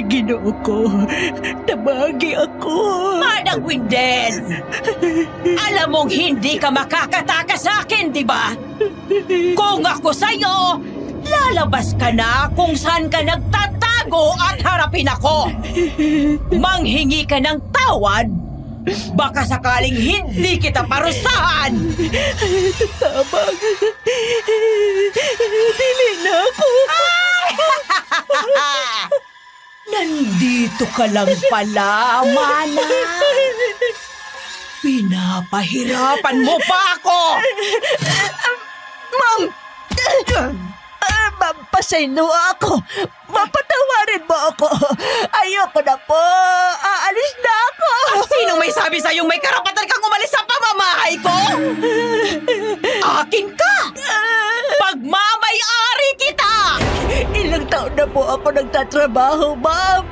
Ginoo ko, tabagi ako. Manang Windel! Alam mong hindi ka makakatakas sa akin, di ba? Kung ako sa'yo, lalabas ka na kung saan ka nagtatago at harapin ako. Manghingi ka ng tawad. Baka sakaling hindi kita parusahan. Tabang. Dili na ako. Nandito ka lang pala, Mana. Pinapahirapan mo pa ako. Ma'am! Pasayno ako. Mapatawarin mo ako. Ayoko na po. Aalis na ako. Sinong may sabi sa'yong may karapatan kang umalis sa pamamahay ko? Akin ka! Pagmamay-ari kita! Ilang taon na po ako nagtatrabaho, ma'am.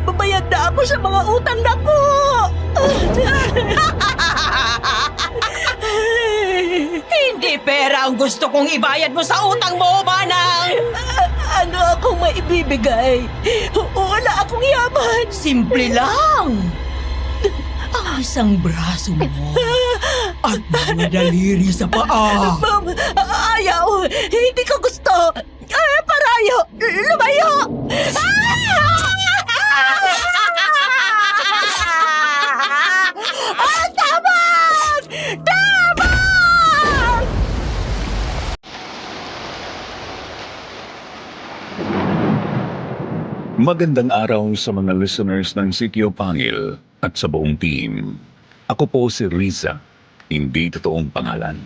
Babayad na ako sa mga utang na po. Hindi pera ang gusto kong ibayad mo sa utang mo, Manang! Ano akong maibibigay? Wala akong yaman. Simple lang! Ang isang braso mo at mga daliri sa paa. Ma'am, ayaw. Hindi ko gusto. Parayo. Lumayo. Tabang! Tabang! Magandang araw sa mga listeners ng Sitio Pangil at sa buong team. Ako po si Riza, hindi totoong pangalan.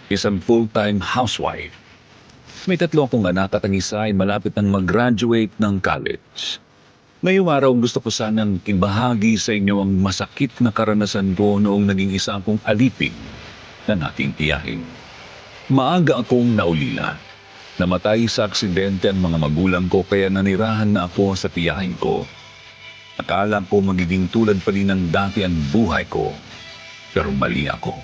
Isang full-time housewife. May 3 akong anak at ang isa ay malapit nang mag-graduate ng college. Ngayong araw gusto ko sanang ibahagi sa inyo ang masakit na karanasan ko noong naging isa akong alipin ng ating tiyahin. Maaga akong naulila. Namatay sa aksidente ang mga magulang ko kaya nanirahan na ako sa tiyahin ko. Akala ko magiging tulad pa rin ng dati ang buhay ko. Pero mali ako.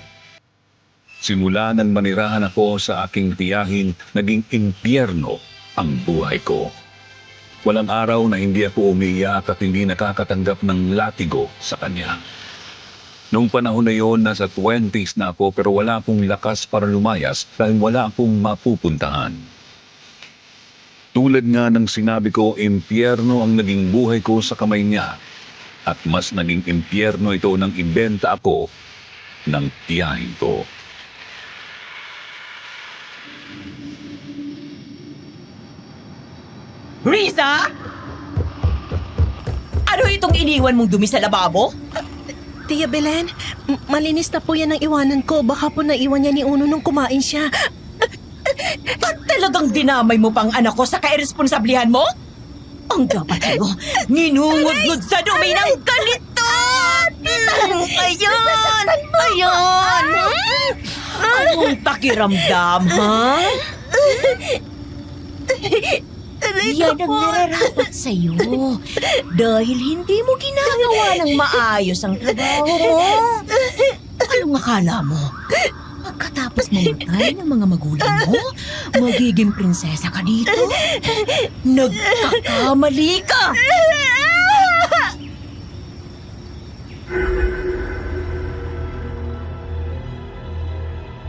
Simula nang manirahan ako sa aking tiyahin, naging impyerno ang buhay ko. Walang araw na hindi ako umiiyak at hindi nakakatanggap ng latigo sa kanya. Noong panahon na yon, nasa 20s na ako pero wala akong lakas para lumayas dahil wala akong mapupuntahan. Tulad nga ng sinabi ko, impyerno ang naging buhay ko sa kamay niya. At mas naging impyerno ito nang ibenta ako ng tiyahin ko. Riza! Ano itong iniwan mong dumi sa lababo? Tia Belen, malinis na po yan ang iwanan ko. Baka po naiwan niya ni Uno nung kumain siya. At talagang dinamay mo pang anak ko sa kairresponsablihan mo? Ang dapat sa'yo, ninungod-ngod sa dumi ng ganito! Ayan! Ayan! Anong pakiramdam, ha? Yan ang nararapat sa'yo dahil hindi mo ginagawa ng maayos ang trabaho mo. Anong akala mo? Pagkatapos mamatay ng mga magulang mo, magiging prinsesa ka dito? Nagkakamali ka!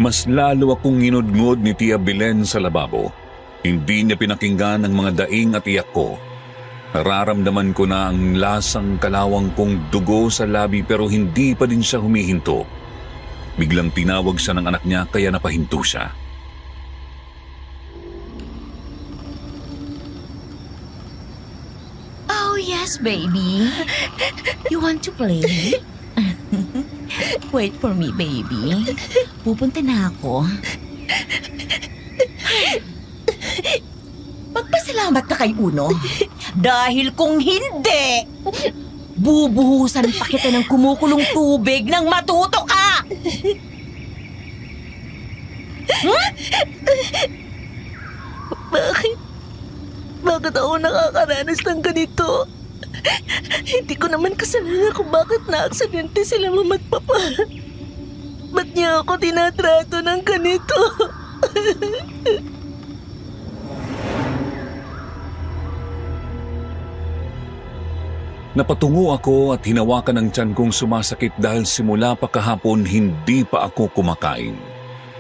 Mas lalo akong nginudngod ni Tia Belen sa lababo. Hindi niya pinakinggan ang mga daing at iyak ko. Nararamdaman ko na ang lasang kalawang kong dugo sa labi pero hindi pa din siya humihinto. Biglang tinawag siya ng anak niya kaya napahinto siya. Oh yes, baby. You want to play? Wait for me, baby. Pupunta na ako. Magpasalamat ka kay Uno. Dahil kung hindi, bubuhusan pa kita ng kumukulong tubig nang matuto ka! Bakit? Bakit ako nakakaranas ng ganito? Hindi ko naman kasalanan kung bakit na-aksidente sila mama at papa. Ba't niya ako tinatrato ng ganito? Napatungo ako at hinawakan ang tiyan kong sumasakit dahil simula pa kahapon hindi pa ako kumakain.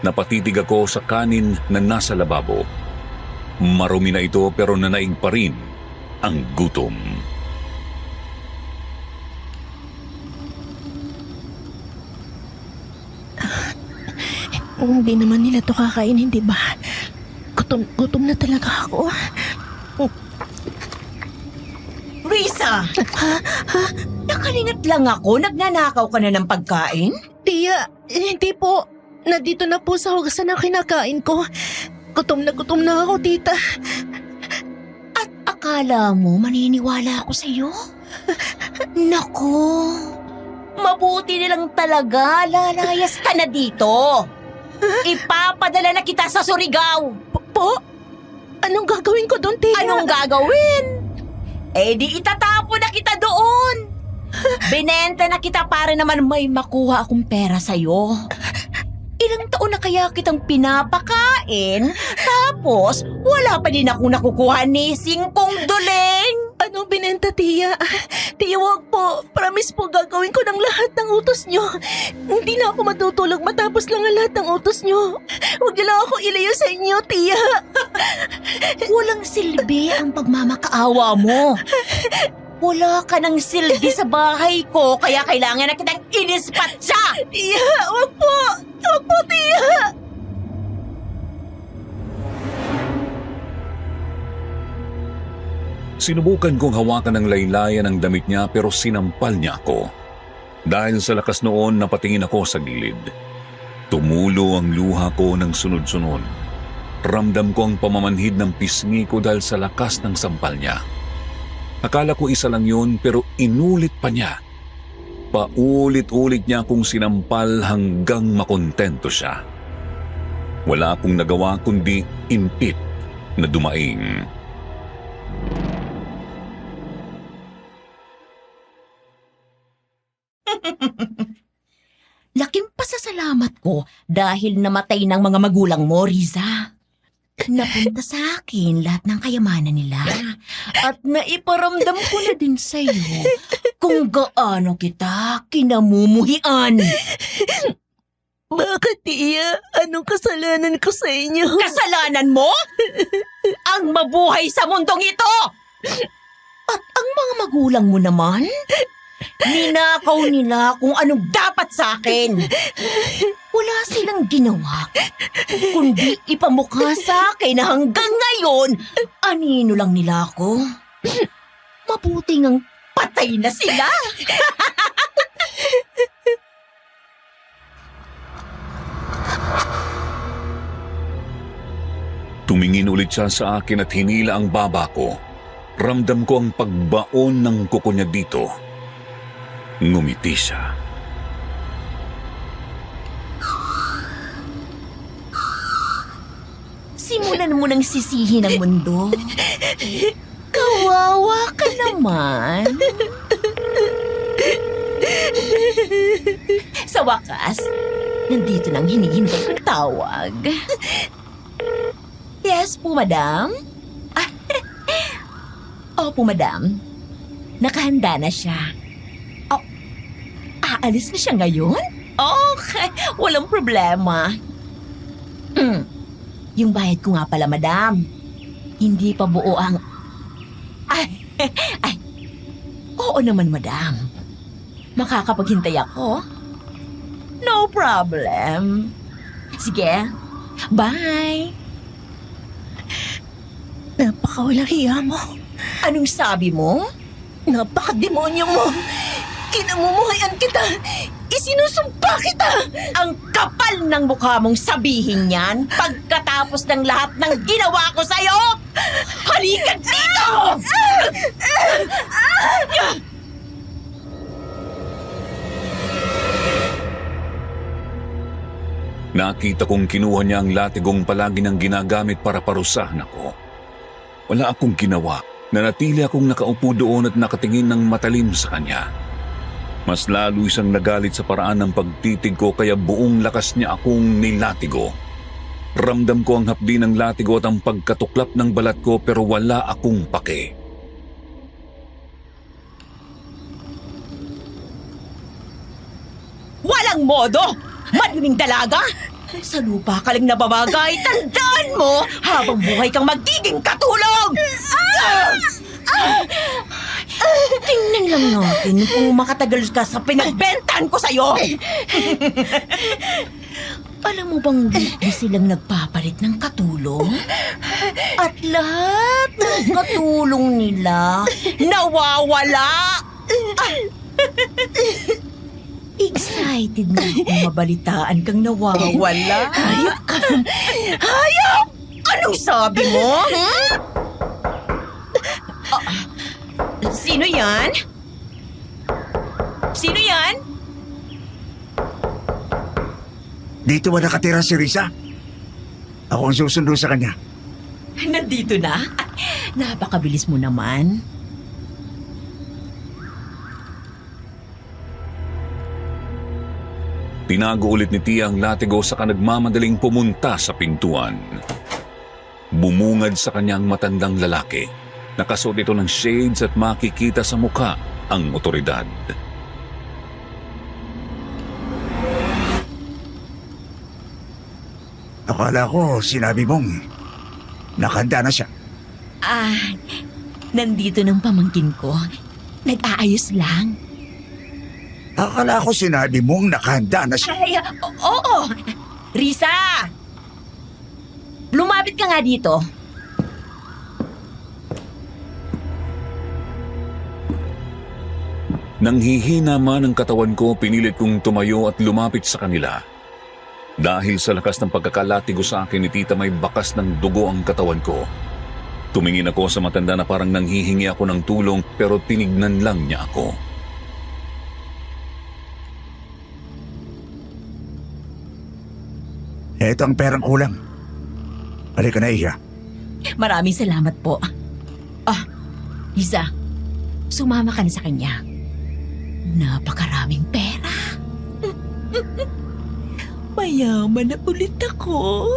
Napatitig ako sa kanin na nasa lababo. Marumi na ito pero nanaig pa rin ang gutom. Hindi naman nila to kakain, hindi ba? Gutom na talaga ako. Risa! Nakalingat lang ako, nagnanakaw ka na ng pagkain? Tia, hindi po. Nandito na po sa hugasan ang kinakain ko. Gutom na ako, tita. At akala mo maniniwala ako sa'yo? Nako, mabuti nilang talaga, lalayas ka na dito. Ipapadala na kita sa Surigao. Po? Anong gagawin ko doon, tia? Anong gagawin? Eh di itatapon na kita doon. Binenta na kita para naman may makuha akong pera sa'yo. Ilang taon na kaya kitang pinapakain, tapos wala pa din ako nakukuha ni Singkong Duleng. Anong binenta, tia? Tia, wag po. Promise po gagawin ko ng lahat ng utos nyo. Hindi na ako matutulog matapos lang ang lahat ng utos nyo. Huwag niyo lang ako ilayo sa inyo, tia. Walang silbi ang pagmamakaawa mo. Wala ka ng silbi sa bahay ko, kaya kailangan na kitang inispatsa. Tia, wag po. Wag po, tia. Sinubukan kong hawakan ng laylayan ang damit niya pero sinampal niya ako. Dahil sa lakas noon, napatingin ako sa gilid. Tumulo ang luha ko ng sunod-sunod. Ramdam ko ang pamamanhid ng pisngi ko dahil sa lakas ng sampal niya. Akala ko isa lang yun pero inulit pa niya. Paulit-ulit niya akong sinampal hanggang makontento siya. Wala akong nagawa kundi impit na dumaing. Laking pasasalamat ko dahil namatay ng mga magulang mo, Riza. Napunta sa akin lahat ng kayamanan nila at naiparamdam ko na din sa'yo kung gaano kita kinamumuhian. Bakit, tia? Anong kasalanan ko sa inyo? Kasalanan mo? Ang mabuhay sa mundong ito! At ang mga magulang mo naman? Ninakaw nila kung anong dapat sa akin. Wala silang ginawa, kundi ipamukha sa akin na hanggang ngayon, anino lang nila ako. Mabuti ngang patay na sila. Tumingin ulit siya sa akin at hinila ang baba ko. Ramdam ko ang pagbaon ng kuko niya dito. Ngumiti siya. Simulan mo nang sisihin ang mundo. Kawawa ka naman. Sa wakas, nandito nang hinihintay kong tawag. Yes po, madam. Opo, madam. Nakahanda na siya. Oh, aalis na siya ngayon? Okay, walang problema. Yung bayad ko nga pala, madam. Hindi pa buo ang... Ay, oo naman, madam. Makakapaghintay ako? No problem. Sige, bye. Napakawalang hiya mo. Anong sabi mo? Napakademonyo mo. Kinamumuhayan kita. Isinusumpa kita. Ang kapal ng mukha mong sabihin yan pagkatapos ng lahat ng ginawa ko sa'yo! Halika dito! Nakita kong kinuha niya ang latigong palagi niyang ginagamit para parusahan ako. Wala akong ginawa. Nanatili akong nakaupo doon at nakatingin ng matalim sa kanya. Mas lalo siyang nagalit sa paraan ng pagtitig ko kaya buong lakas niya akong nilatigo. Ramdam ko ang hapdi ng latigo at ang pagkatuklap ng balat ko pero wala akong pake. Walang modo! Maduming dalaga! Sa lupa ka lang nababagay, tandaan mo! Habang buhay kang magiging katulong! Tingnan lang natin kung makatagal ka sa pinagbentahan ko sa'yo! Alam mo bang di silang nagpapalit ng katulong? At lahat ng katulong nila nawawala! Excited na akong mabalitaan kang nawawala. Hayop ka! Hayop! Anong sabi mo? Sino yan? Sino yan? Dito ba nakatira si Risa? Ako ang susundo sa kanya. Nandito na? Napakabilis mo naman. Tinago ulit ni Tia ang latigo saka nagmamadaling pumunta sa pintuan. Bumungad sa kanyang matandang lalaki. Nakasuot ito ng shades at makikita sa mukha ang otoridad. Akala ko sinabi mong nakahanda na siya. Nandito ng pamangkin ko. Nag-aayos lang. Akala ko sinabi mong nakahanda na siya. Ay, oo! Risa! Lumapit ka nga dito. Nang hihina man ang katawan ko, pinilit kong tumayo at lumapit sa kanila. Dahil sa lakas ng pagkakalatigo sa akin ni Tita, may bakas ng dugo ang katawan ko. Tumingin ako sa matanda na parang nanghihingi ako ng tulong pero tinignan lang niya ako. Eto ang perang kulang. Halika na, Iya. Maraming salamat po. Lisa, sumama ka na sa kanya. Napakaraming pera. Mayaman na ulit ako.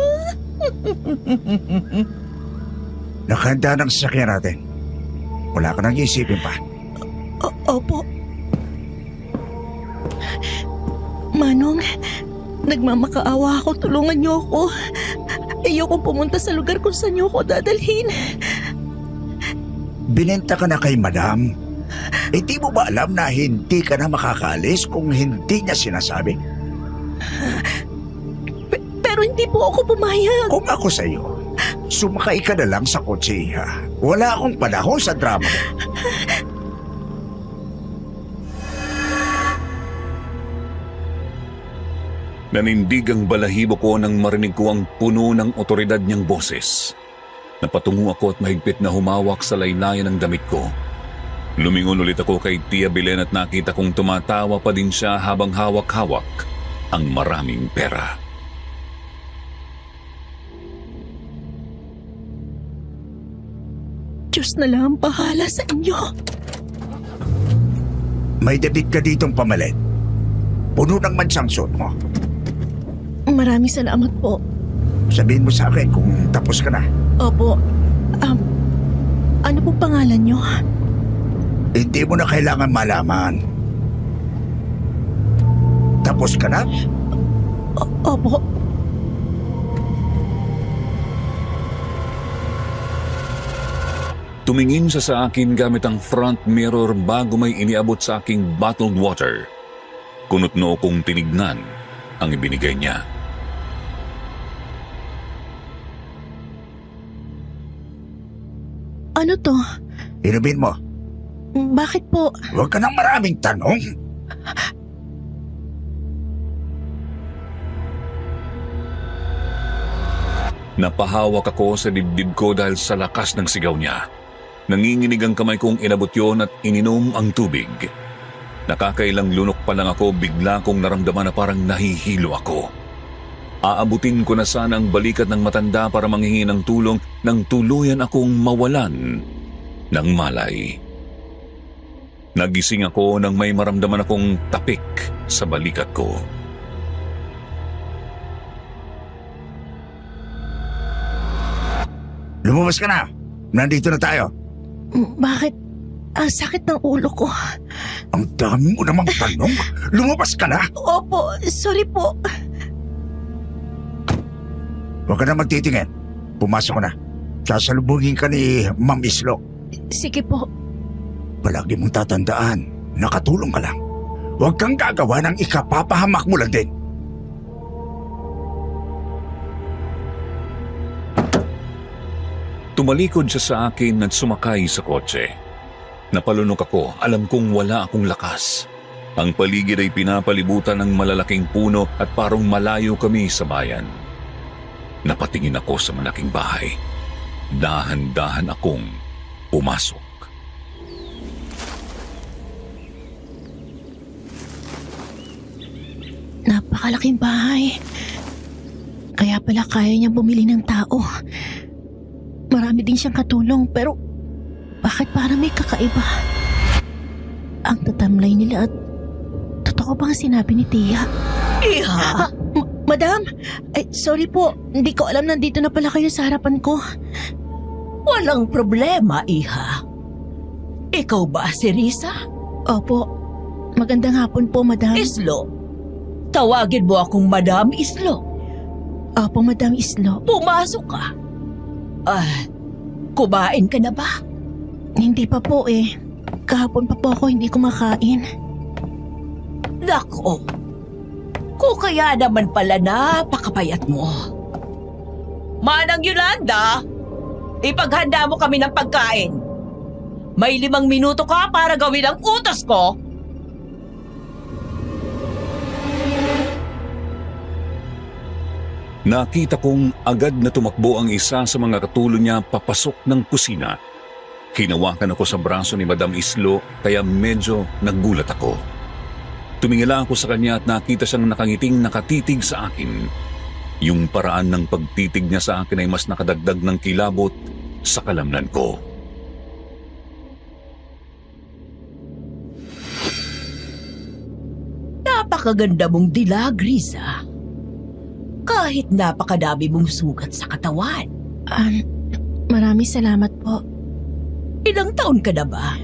Nakahanda ng sasakyan natin. Wala ka nang isipin pa. Opo. Manong, nagmamakaawa ako. Tulungan niyo ako. Ayoko pumunta sa lugar kung saan niyo ako dadalhin. Binenta ka na kay Madam. Di mo ba alam na hindi ka na makakaalis kung hindi niya sinasabi? Pero hindi po ako pumayag. Kung ako sa'yo, sumakay ka na lang sa kotse, Iha. Wala akong panahon sa drama mo. Nanindig ang balahibo ko nang marinig ko ang puno ng otoridad niyang boses. Napatungo ako at mahigpit na humawak sa laylayan ng damit ko. Lumingon ulit ako kay Tia Belen at nakita kong tumatawa pa din siya habang hawak-hawak ang maraming pera. Diyos na lang ang bahala sa inyo. May debit ka ditong pamalit. Puno ng mansang suot mo. Maraming salamat po. Sabihin mo sa akin kung tapos ka na. Opo. Ano po pangalan niyo? Hindi mo na kailangan malaman. Tapos ka na? Opo. Tumingin siya sa akin gamit ang front mirror bago may iniabot sa aking bottled water. Kunot-noo kong tinignan ang ibinigay niya. Ano to? Inumin mo. Bakit po? Huwag ka ng maraming tanong. Napahawak ako sa dibdib ko dahil sa lakas ng sigaw niya. Nanginginig ang kamay kong inabot yon at ininom ang tubig. Nakakailang lunok pa lang ako, bigla kong naramdaman na parang nahihilo ako. Aabutin ko na sana ang balikat ng matanda para manghingi ng tulong nang tuluyan akong mawalan ng malay. Nagising ako nang may maramdaman akong tapik sa balikat ko. Lumabas ka na. Nandito na tayo. Bakit? Ang sakit ng ulo ko. Ang dami mo namang tanong. Lumabas ka na. Opo, sorry po. Huwag ka na magtitingin. Pumasok ka na. Sasalubungin ka ni Ma'am Islo. Sige po. Palagi mong tatandaan, nakatulong ka lang. Huwag kang gagawa ng ikapapahamak mo lang din. Tumalikod siya sa akin at sumakay sa kotse. Napalunok ako, alam kong wala akong lakas. Ang paligid ay pinapalibutan ng malalaking puno at parang malayo kami sa bayan. Napatingin ako sa malaking bahay. Dahan-dahan akong pumasok. Napakalaking bahay. Kaya pala kaya niyang bumili ng tao. Marami din siyang katulong pero bakit parang may kakaiba? Ang tatamlay nila at totoo bang sinabi ni Tia? Iha? Madam, sorry po. Hindi ko alam nandito na pala kayo sa harapan ko. Walang problema, Iha. Ikaw ba si Risa? Opo. Magandang hapon po, Madam. Islo? Tawagin mo akong Madam Islo. Opo, Madam Islo. Pumasok ka. Kumain ka na ba? Hindi pa po eh. Kahapon pa po ako hindi kumakain. Nako. Kung kaya naman pala napakapayat mo. Manang Yolanda, ipaghanda mo kami ng pagkain. May 5 minuto ka para gawin ang utos ko. Nakita kong agad na tumakbo ang isa sa mga katulo niya papasok ng kusina. Hinawakan ako sa braso ni Madam Islo kaya medyo nagulat ako. Tumingala ako sa kanya at nakita siyang nakangiting nakatitig sa akin. Yung paraan ng pagtitig niya sa akin ay mas nakadagdag ng kilabot sa kalamnan ko. Napakaganda mong dilag, Risa. Kahit napakadami mong sugat sa katawan. Maraming salamat po. Ilang taon ka na ba?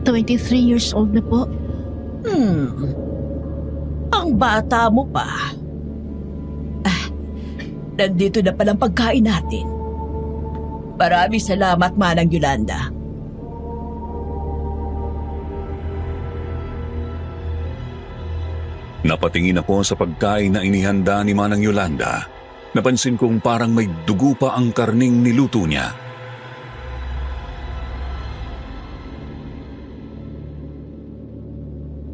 23 years old na po. Ang bata mo pa. Nandito na palang pagkain natin. Maraming salamat, Manang Yolanda. Napatingin ako sa pagkain na inihanda ni Manang Yolanda. Napansin kong parang may dugo pa ang karning niluto niya.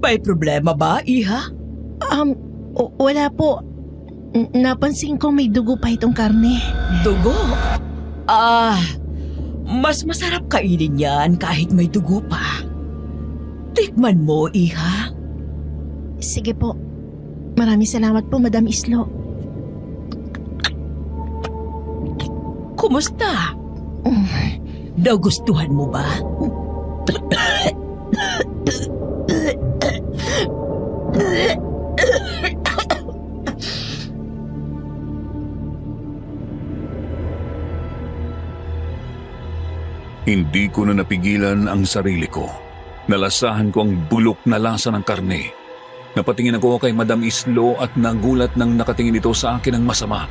May problema ba, Iha? Wala po. Napansin ko may dugo pa itong karne. Dugo? Mas masarap kainin yan kahit may dugo pa. Tikman mo, Iha. Sige po. Maraming salamat po, Madam Islo. Kumusta? Nagustuhan mo ba? Hindi ko na napigilan ang sarili ko. Nalasahan ko ang bulok na lasa ng karne. Napatingin ako kay Madam Islo at nagulat nang nakatingin ito sa akin ng masama.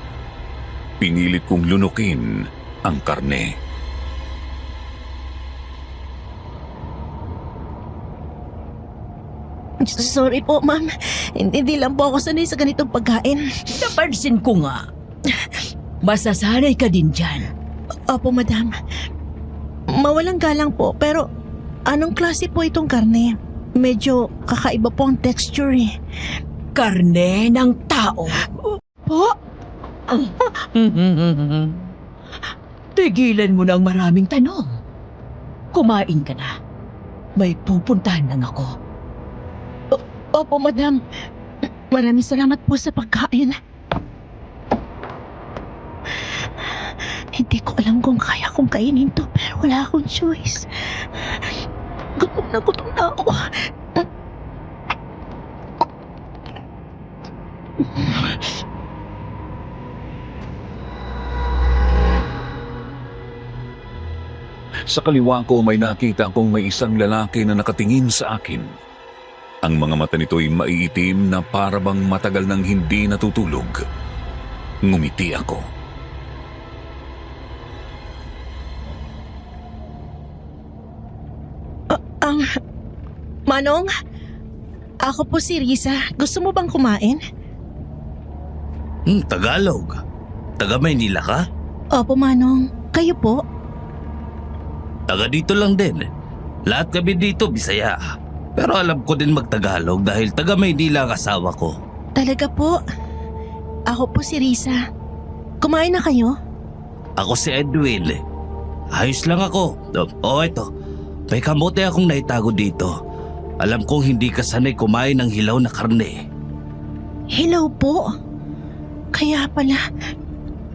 Pinilit kong lunukin ang karne. Sorry po, ma'am. Hindi lang po ako sanay sa ganitong pagkain. Napansin ko nga. Masasanay ka din dyan. Opo, madam. Mawalang galang po, pero anong klase po itong karne? Medyo kakaiba po ang texture eh. Karne ng tao. Po? Tigilan mo ng maraming tanong. Kumain ka na. May pupuntahan lang ako. Opo, madam. Maraming salamat po sa pagkain. Hindi ko alam kung kaya kong kainin to, pero wala akong choice. Gutom na ako. Sa kaliwa ko may nakita akong may isang lalaki na nakatingin sa akin. Ang mga mata nito'y maiitim na parabang matagal nang hindi natutulog. Ngumiti ako. Manong, ako po si Risa. Gusto mo bang kumain? Tagalog. Taga Maynila ka? Opo, Manong. Kayo po? Taga dito lang din. Lahat kami dito Bisaya. Pero alam ko din magtagalog dahil taga Maynila ang asawa ko. Talaga po? Ako po si Risa. Kumain na kayo? Ako si Edwin. Ayos lang ako. Eto. May kamote akong naitago dito. Alam kong hindi ka sanay kumain ng hilaw na karne. Hilaw po? Kaya pala,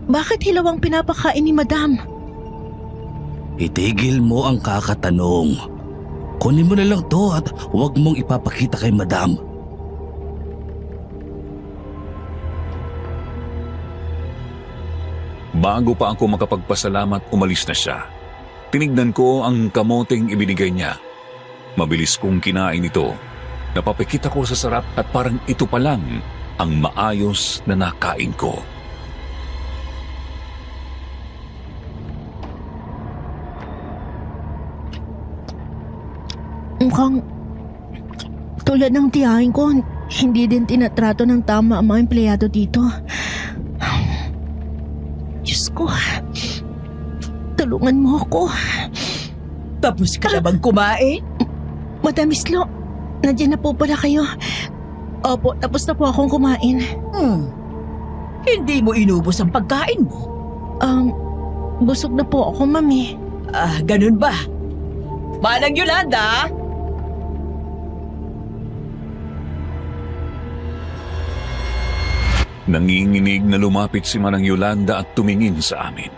bakit hilaw ang pinapakain ni Madam? Itigil mo ang kakatanong. Kunin mo na lang to at huwag mong ipapakita kay Madam. Bago pa ako makapagpasalamat, umalis na siya. Tinignan ko ang kamoteng ibinigay niya. Mabilis kong kinain ito. Napapikit ako sa sarap at parang ito pa lang ang maayos na nakain ko. Mukhang tulad ng tiyahin ko, hindi din tinatrato ng tama ang mga empleyado dito. Diyos ko, tulungan mo ako. Tapos ka na bang kumain? Madam Islo, nandiyan na po pala kayo. Opo, tapos na po akong kumain. Hindi mo inubos ang pagkain mo. Busog na po ako, mami. Ganun ba? Manang Yolanda? Nanginginig na lumapit si Manang Yolanda at tumingin sa amin.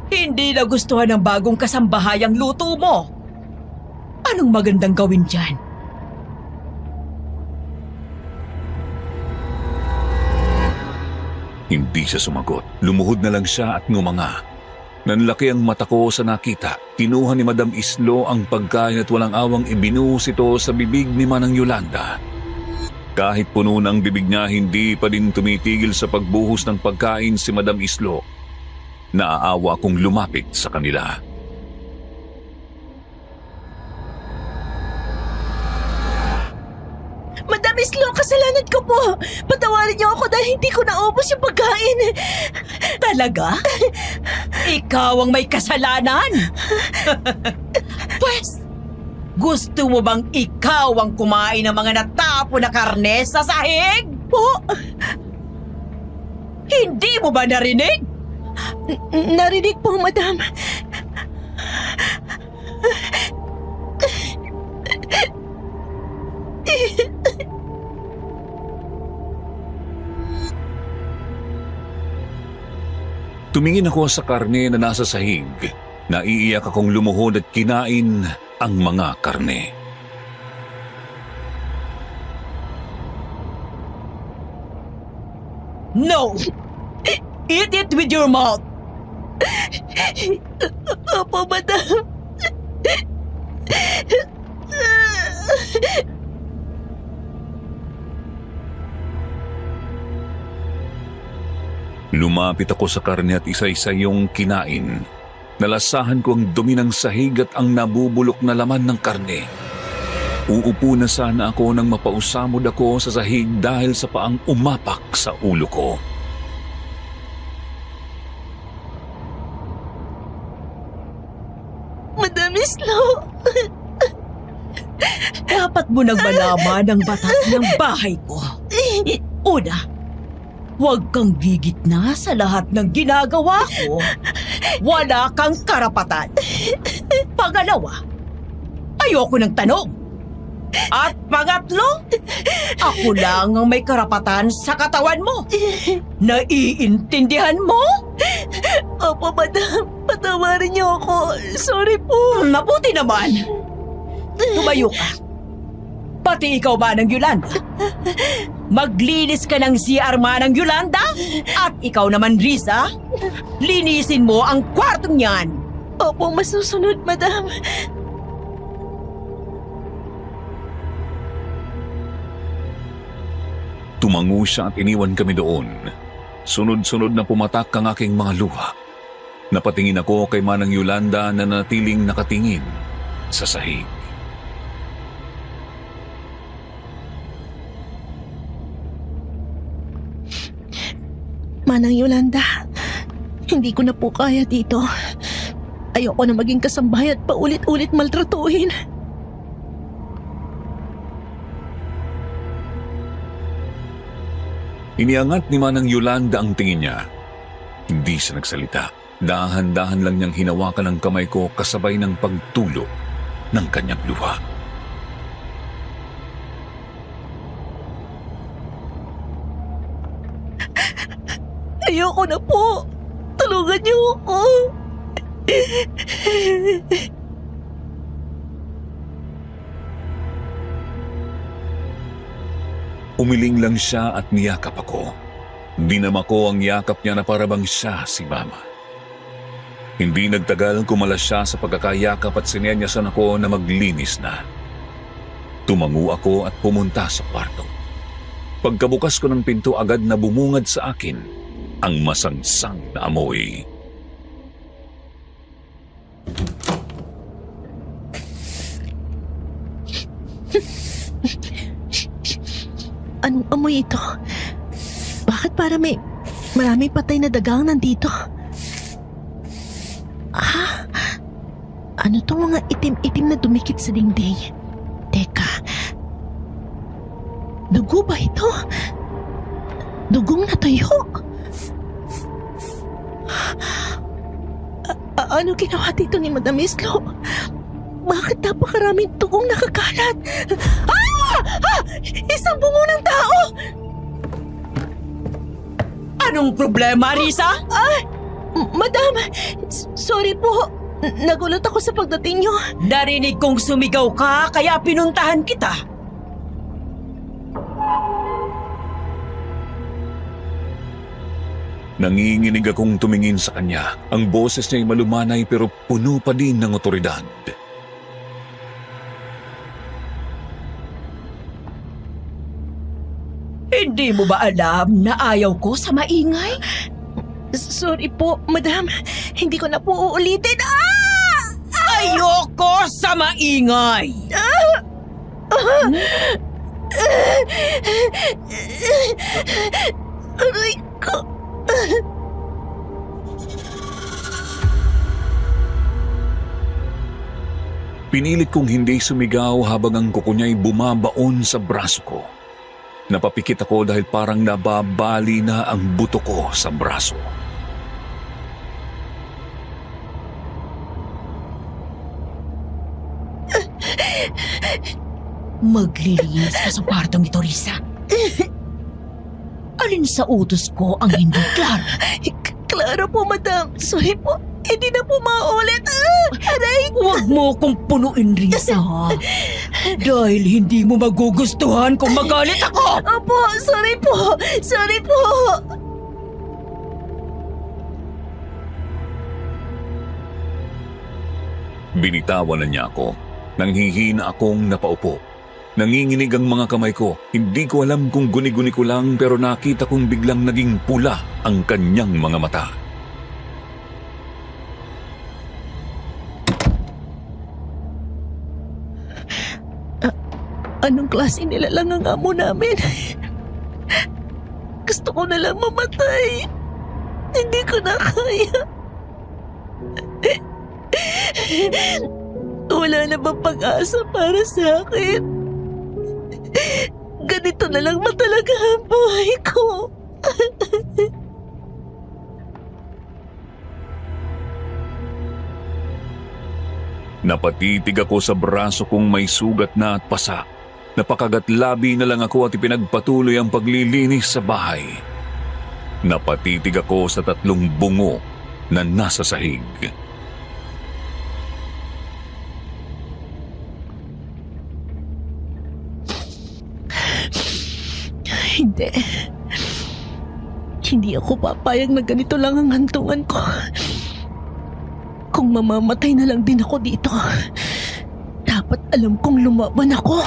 Hindi nagustuhan ng bagong kasambahayang luto mo. Anong magandang gawin dyan? Hindi siya sumagot. Lumuhod na lang siya at ngumanga. Nanlaki ang mata ko sa nakita. Kinuha ni Madam Islo ang pagkain at walang awang ibinuhos ito sa bibig ni Manang Yolanda. Kahit puno ng bibig niya, hindi pa din tumitigil sa pagbuhos ng pagkain si Madam Islo. Naaawa akong lumapit sa kanila. Madam Islo, kasalanan ko po. Patawarin niyo ako dahil hindi ko naubos yung pagkain. Talaga? Ikaw ang may kasalanan. Pwes, gusto mo bang ikaw ang kumain ng mga natapo na karne sa sahig? Po, Hindi mo ba narinig? narinig po, Madam. Tumingin ako sa karne na nasa sahig. Naiiyak akong lumuhod at kinain ang mga karne. No! Eat it with your mouth! Opo, Madam. Lumapit ako sa karne at isa-isa yung kinain. Nalasahan ko ang dumi ng sahig at ang nabubulok na laman ng karne. Uupo na sana ako nang mapausamod ako sa sahig dahil sa paang umapak sa ulo ko. Madam Islo. Dapat mo nang malaman ang batas ng bahay ko. Una, huwag kang gigitna sa lahat ng ginagawa ko. Wala kang karapatan. Pangalawa, ayoko ng tanong. At pangatlo, ako lang ang may karapatan sa katawan mo. Naiintindihan mo? Opo, Madam. Patawarin niyo ako. Sorry po. Mabuti naman. Tumayo ka. Pati ikaw, Manang Yolanda. Maglinis ka ng CR Manang Yolanda at ikaw naman, Riza, linisin mo ang kwartong niyan. Opo, masusunod, madam. Tumango siya at iniwan kami doon. Sunod-sunod na pumatak ang aking mga luha. Napatingin ako kay Manang Yolanda na natiling nakatingin sa sahig. Manang Yolanda, hindi ko na po kaya dito. Ayoko na maging kasambahay at paulit-ulit maltratuhin. Iniangat ni Manang Yolanda ang tingin niya. Hindi siya nagsalita. Dahan-dahan lang niyang hinawakan ang kamay ko kasabay ng pagtulo ng kanyang luha. Ayoko na po. Tulungan niyo ako. Umiling lang siya at niyakap ako. Dinama ko ang yakap niya na parabang siya si Mama. Hindi nagtagal kumalas siya sa pagkakayakap at sinenyasan ako na maglinis na. Tumango ako at pumunta sa kwarto. Pagkabukas ko ng pinto agad na bumungad sa akin ang masangsang na amoy. Anong amoy ito? Bakit para maraming patay na dagang nandito? Ah, ano tong mga itim-itim na dumikit sa dingding? Teka, dugo ba ito? Dugong natuyo? Ano ginawa dito ni Madam Islo? Bakit napakaraming dugong nakakalat? Isang bungo ng tao! Anong problema, Riza? Madam, sorry po. Nagulat ako sa pagdating niyo. Narinig kong sumigaw ka, kaya pinuntahan kita. Nanginginig akong tumingin sa kanya. Ang boses niya ay malumanay pero puno pa din ng otoridad. Hindi mo ba alam na ayaw ko sa maingay? Sorry po, madam. Hindi ko na po uulitin. Ayoko sa maingay! Aray ko. Pinilit kong hindi sumigaw habang ang kuko niya'y bumabaon sa braso ko. Napapikit ako dahil parang nababali na ang buto ko sa braso. Maglilinis ka sa kwartong ito, Risa. Alin sa utos ko ang hindi klaro? Klaro po, madam. Sorry po. Hindi na po maulit. Aray! Huwag mo kong punuin, Risa. Dahil hindi mo magugustuhan kung magalit ako. Opo, sorry po. Sorry po. Binitawan na niya ako. Nanghihina akong napaupo. Nanginginig ang mga kamay ko. Hindi ko alam kung guni-guni ko lang pero nakita kong biglang naging pula ang kanyang mga mata. Anong klase nilalang ang amo namin? Gusto ko na lang mamatay. Hindi ko na kaya. Wala na bang pag-asa para sa akin? Ganito na lang matalaga ang buhay ko. Napatitig ako sa braso kong may sugat na at pasa. Napakagatlabi na lang ako at ipinagpatuloy ang paglilinis sa bahay. Napatitig ako sa 3 bungo na nasa sahig. Hindi ako papayag na ganito lang ang hantungan ko. Kung mamamatay na lang din ako dito, dapat alam kong lumaban ako.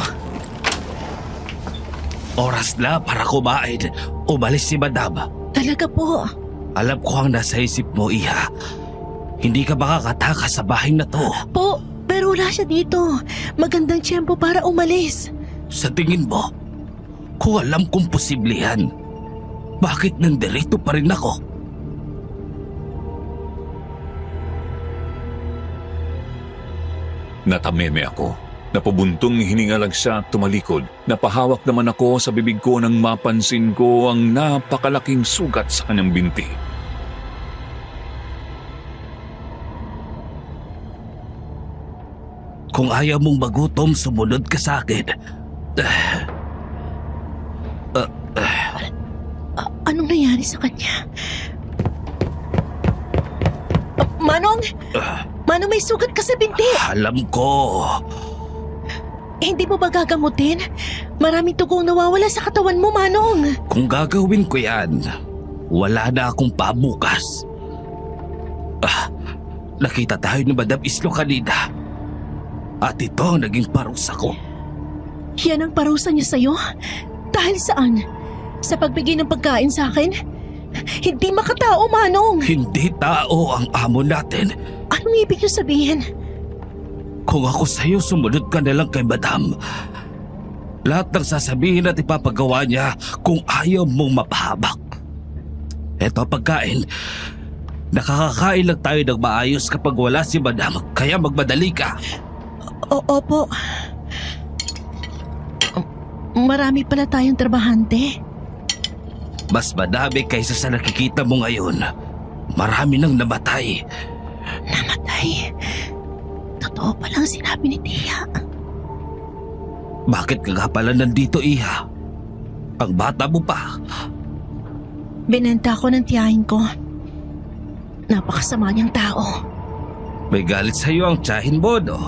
Oras na para kumain. Umalis si Madam. Talaga po. Alam ko ang nasa isip mo, Iha. Hindi ka makakatakas sa bahay na to. Po, pero wala siya dito. Magandang tiyempo para umalis. Sa tingin mo, kung alam kong posible yan, bakit nandirito pa rin ako? Natameme ako. Napabuntong hininga lang siya at tumalikod. Napahawak naman ako sa bibig ko nang mapansin ko ang napakalaking sugat sa kanyang binti. Kung ayaw mong magutom, sumunod ka sa akin. Anong nangyari sa kanya? Manong! Manong, may sugat ka sa binti. Alam ko. Hindi mo ba gagamutin? Maraming tugong nawawala sa katawan mo, Manong. Kung gagawin ko yan, wala na akong pabukas. Nakita tayo ni Madam Islo kanina. At ito ang naging parusa ko. Yan ang parusa niya sa'yo? Dahil saan? Sa pagbigay ng pagkain sa akin? Hindi makatao, Manong. Hindi tao ang amo natin. Anong ibig niyo sabihin? Kung ako sa'yo, sumunod ka na lang kay Madam. Lahat ng sasabihin at ipapagawa niya kung ayaw mong mapahabak. Eto ang pagkain. Nakakakain lang tayo ng maayos kapag wala si Madam, kaya magmadali ka. Opo. Marami pala tayong trabahante. Mas madami kaysa sa nakikita mo ngayon. Marami nang namatay. Namatay? Totoo palang sinabi ni Tia. Bakit ka nga pala nandito, Iha? Ang bata mo pa. Binenta ko ng tiyahin ko. Napakasama niyang tao. May galit sa'yo ang tiyahin mo, no?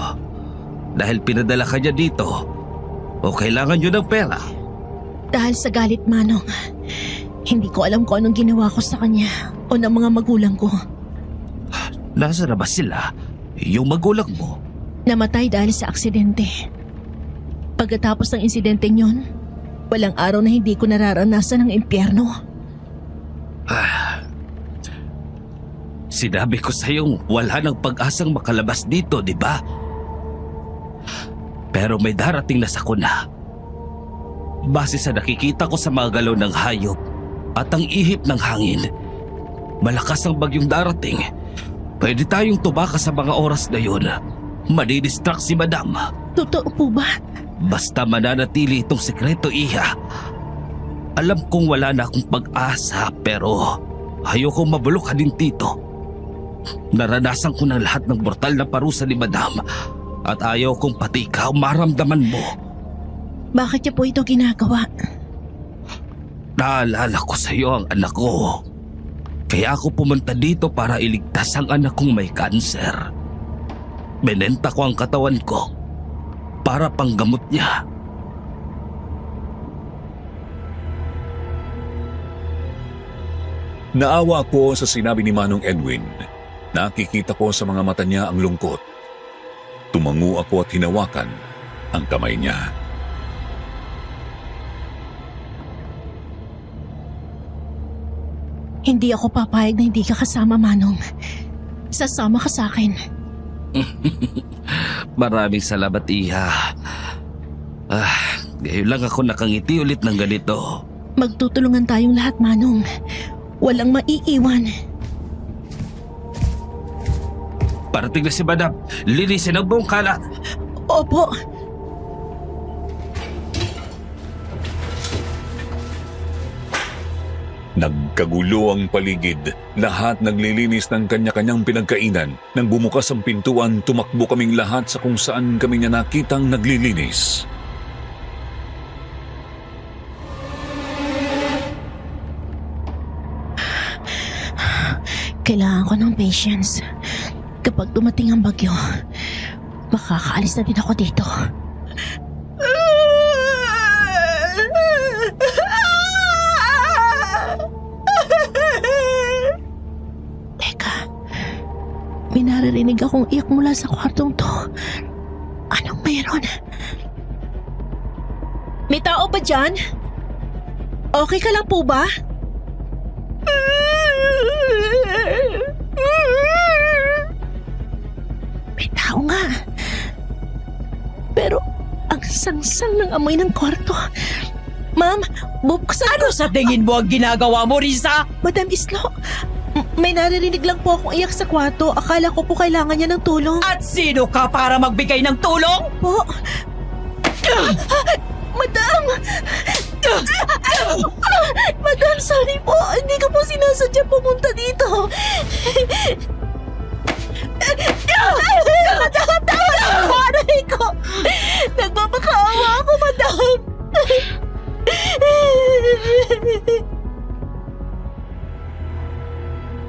Dahil pinadala ka niya dito. O kailangan niyo ng pera. Dahil sa galit, Manong, hindi ko alam kung anong ginawa ko sa kanya o ng mga magulang ko. Nasa na ba sila? Yung magulang mo? Namatay dahil sa aksidente. Pagkatapos ng insidenteng yon, walang araw na hindi ko nararanasan ng impyerno. Sinabi ko sa'yong wala nang pag-asang makalabas dito, di ba? Pero may darating na sakuna. Base sa nakikita ko sa mga galaw ng hayop at ang ihip ng hangin, malakas ang bagyong darating. Pwede tayong tumakas sa mga oras na yun. Madidistract si Madam. Totoo po ba? Basta mananatili itong sekreto, Iha. Alam kong wala na akong pag-asa pero ayoko mabulok ka din dito. Naranasan ko ng lahat ng brutal na parusa ni Madam at ayaw kong pati ikaw maramdaman mo. Bakit niya po ito ginagawa? Naalala ko sa iyo ang anak ko. Kaya ako pumunta dito para iligtas ang anak kong may kanser. Binenta ko ang katawan ko para panggamot niya. Naawa ko sa sinabi ni Manong Edwin. Nakikita ko sa mga mata niya ang lungkot. Tumango ako at hinawakan ang kamay niya. Hindi ako papayag na hindi ka kasama, Manong. Sasama ka sa akin. Maraming salamat, Iha. Ngayon lang ako nakangiti ulit ng ganito. Magtutulungan tayong lahat, Manong. Walang maiiwan. Parating na si Madam. Linisin ang buong kalat. Opo. Nagkagulo ang paligid. Lahat naglilinis ng kanya-kanyang pinagkainan. Nang bumukas ang pintuan, tumakbo kaming lahat sa kung saan kami niya nakitang naglilinis. Kailangan ko ng patience. Kapag dumating ang bagyo, makakaalis na din ako dito. May naririnig akong iyak mula sa kwartong to. Anong mayroon? May tao ba dyan? Okay ka lang po ba? May tao nga. Pero ang sangsang ng amoy ng kwarto. Ma'am, bubuksan Ano sa tingin mo ang ginagawa mo, Risa? Madam Islo, may naririnig lang po akong iyak sa kwarto. Akala ko po kailangan niya ng tulong. At sino ka para magbigay ng tulong? Po. Madam! Madam, sorry po. Hindi ko po sinasadya pumunta dito. Madam, tama na po, aray ko. Nagpapakaawa ako, madam.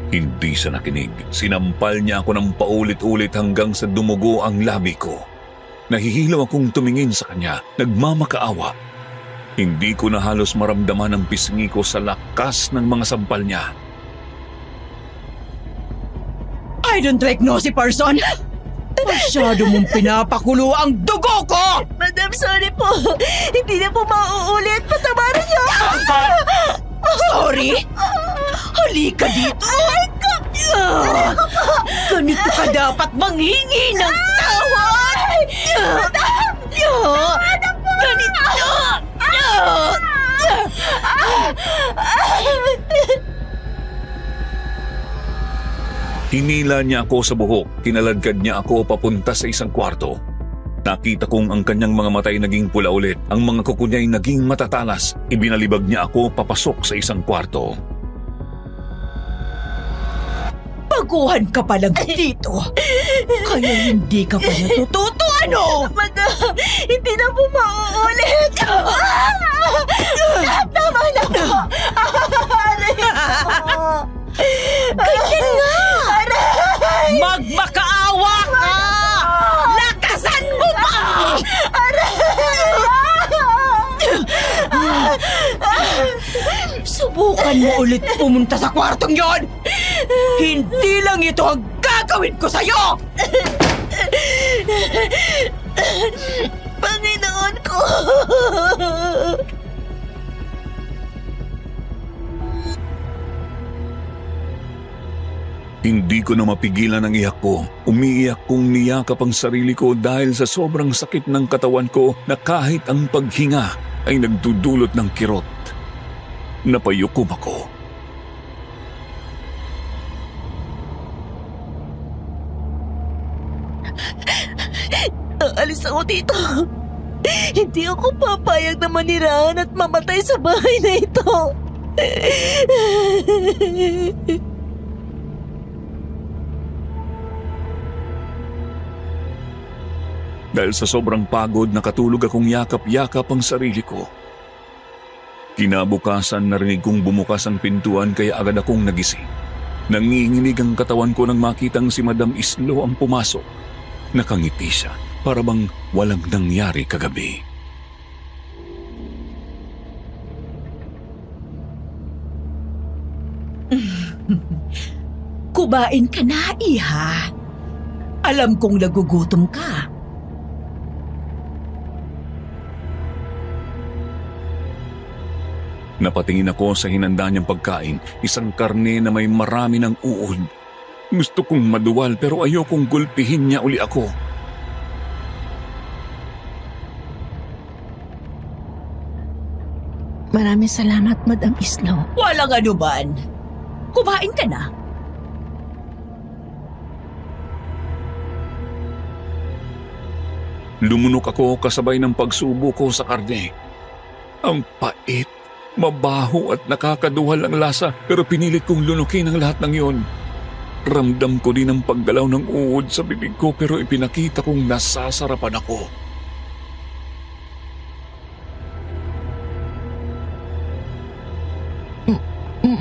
Hindi siya nakinig. Sinampal niya ako ng paulit-ulit hanggang sa dumugo ang labi ko. Nahihilaw akong tumingin sa kanya, nagmamakaawa. Hindi ko na halos maramdaman ang pisngi ko sa lakas ng mga sampal niya. I don't like nosy person. Masyado mong pinapakulo ang dugo ko! Madam, sorry po. Hindi na po mauulit. Patawarin niyo. Sorry? Halika dito! Ganito ka dapat manghingi ng tawad! Ganito! Hinila niya ako sa buhok, kinaladkad niya ako papunta sa isang kwarto. Nakita kong ang kanyang mga matay naging pula ulit, ang mga kuko niya'y naging matatalas. Ibinalibag niya ako papasok sa isang kwarto. Baguhan ka pa lang dito. Kaya hindi ka pa natututo, ano? Madam, hindi na po mauulit. Tama na po. Aray ko. Ganyan nga. Magmakaawa ka! Lakasan mo pa! Subukan mo ulit pumunta sa kwartong yon! Hindi lang ito ang gagawin ko sa'yo! Panginoon ko. Hindi ko na mapigilan ang iyak ko. Umiiyak kong niyakap ang sarili ko dahil sa sobrang sakit ng katawan ko na kahit ang paghinga ay nagdudulot ng kirot. Napayukom ako. Aalis ako dito. Hindi ako papayag na manirahan at mamatay sa bahay na ito. Dahil sa sobrang pagod, nakatulog akong yakap-yakap ang sarili ko. Kinabukasan, narinig kong bumukas ang pintuan kaya agad akong nagising. Nanginginig ang katawan ko nang makitang si Madam Islo ang pumasok. Nakangiti siya, para bang walang nangyari kagabi. Kumain ka na, iha. Alam kong nagugutom ka. Napatingin ako sa hinanda niyang pagkain, isang karne na may marami ng uod. Gusto kong maduwal pero ayokong gulpihin niya uli ako. Maraming salamat, Madam Islo. Walang anuman. Kumain ka na. Lumunok ako kasabay ng pagsubo ko sa karne. Ang pait, mabaho at nakakaduhal ang lasa pero pinilit kong lunukin ang lahat ng iyon. Ramdam ko din ang paggalaw ng uod sa bibig ko pero ipinakita kong nasasarapan ako.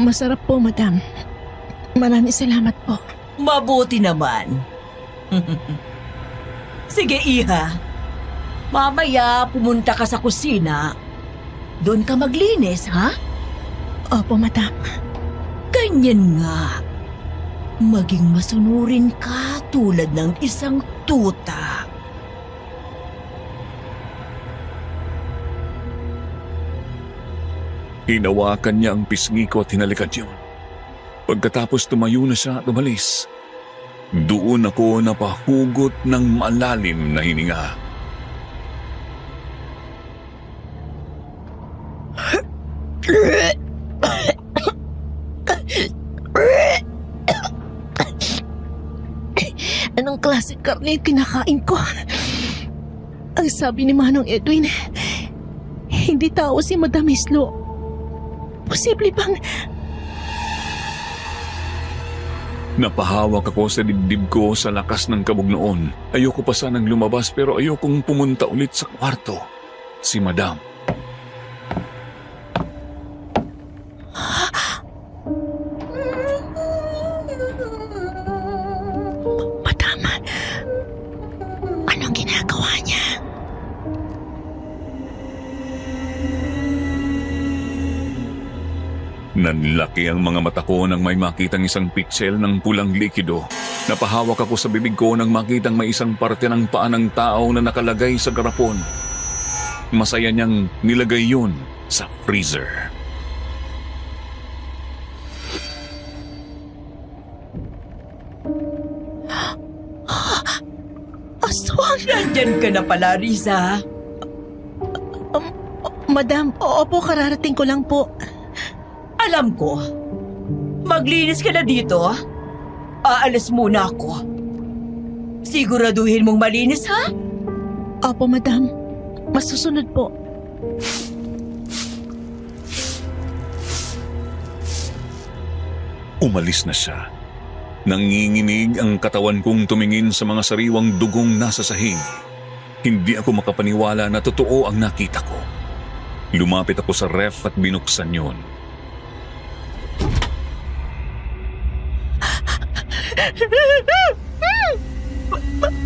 Masarap po, Madam. Maraming salamat po. Mabuti naman. Sige, iha. Mamaya pumunta ka sa kusina. Doon ka maglinis, ha? Opo, Madam. Ganyan nga. Maging masunurin ka tulad ng isang tuta. Hinawakan niya ang pisngi ko at hinalikan yun. Pagkatapos tumayo na siya at umalis, doon ako napahugot ng malalim na hininga. Anong klaseng karne yung kinakain ko? Ang sabi ni Manong Edwin, hindi tao si Madam Islo. Posible bang Napahawak ako sa dibdib ko sa lakas ng kabog noon. Ayoko pa sanang lumabas pero ayokong pumunta ulit sa kwarto. Si Madam. Madam, anong ginagawa niya? Nanlaki ang mga mata ko nang may makitang isang piksel ng pulang likido. Napahawak ako sa bibig ko nang makitang may isang parte ng paa ng tao na nakalagay sa garapon. Masaya niyang nilagay yun sa freezer. Aswang! Nandyan ka na pala, Riza. Madam, oo po, kararating ko lang po. Alam ko. Maglinis ka na dito. Aalis muna ako. Siguraduhin mong malinis, ha? Opo, madam. Masusunod po. Umalis na siya. Nanginginig ang katawan kong tumingin sa mga sariwang dugong nasa sahig. Hindi ako makapaniwala na totoo ang nakita ko. Lumapit ako sa ref at binuksan yun.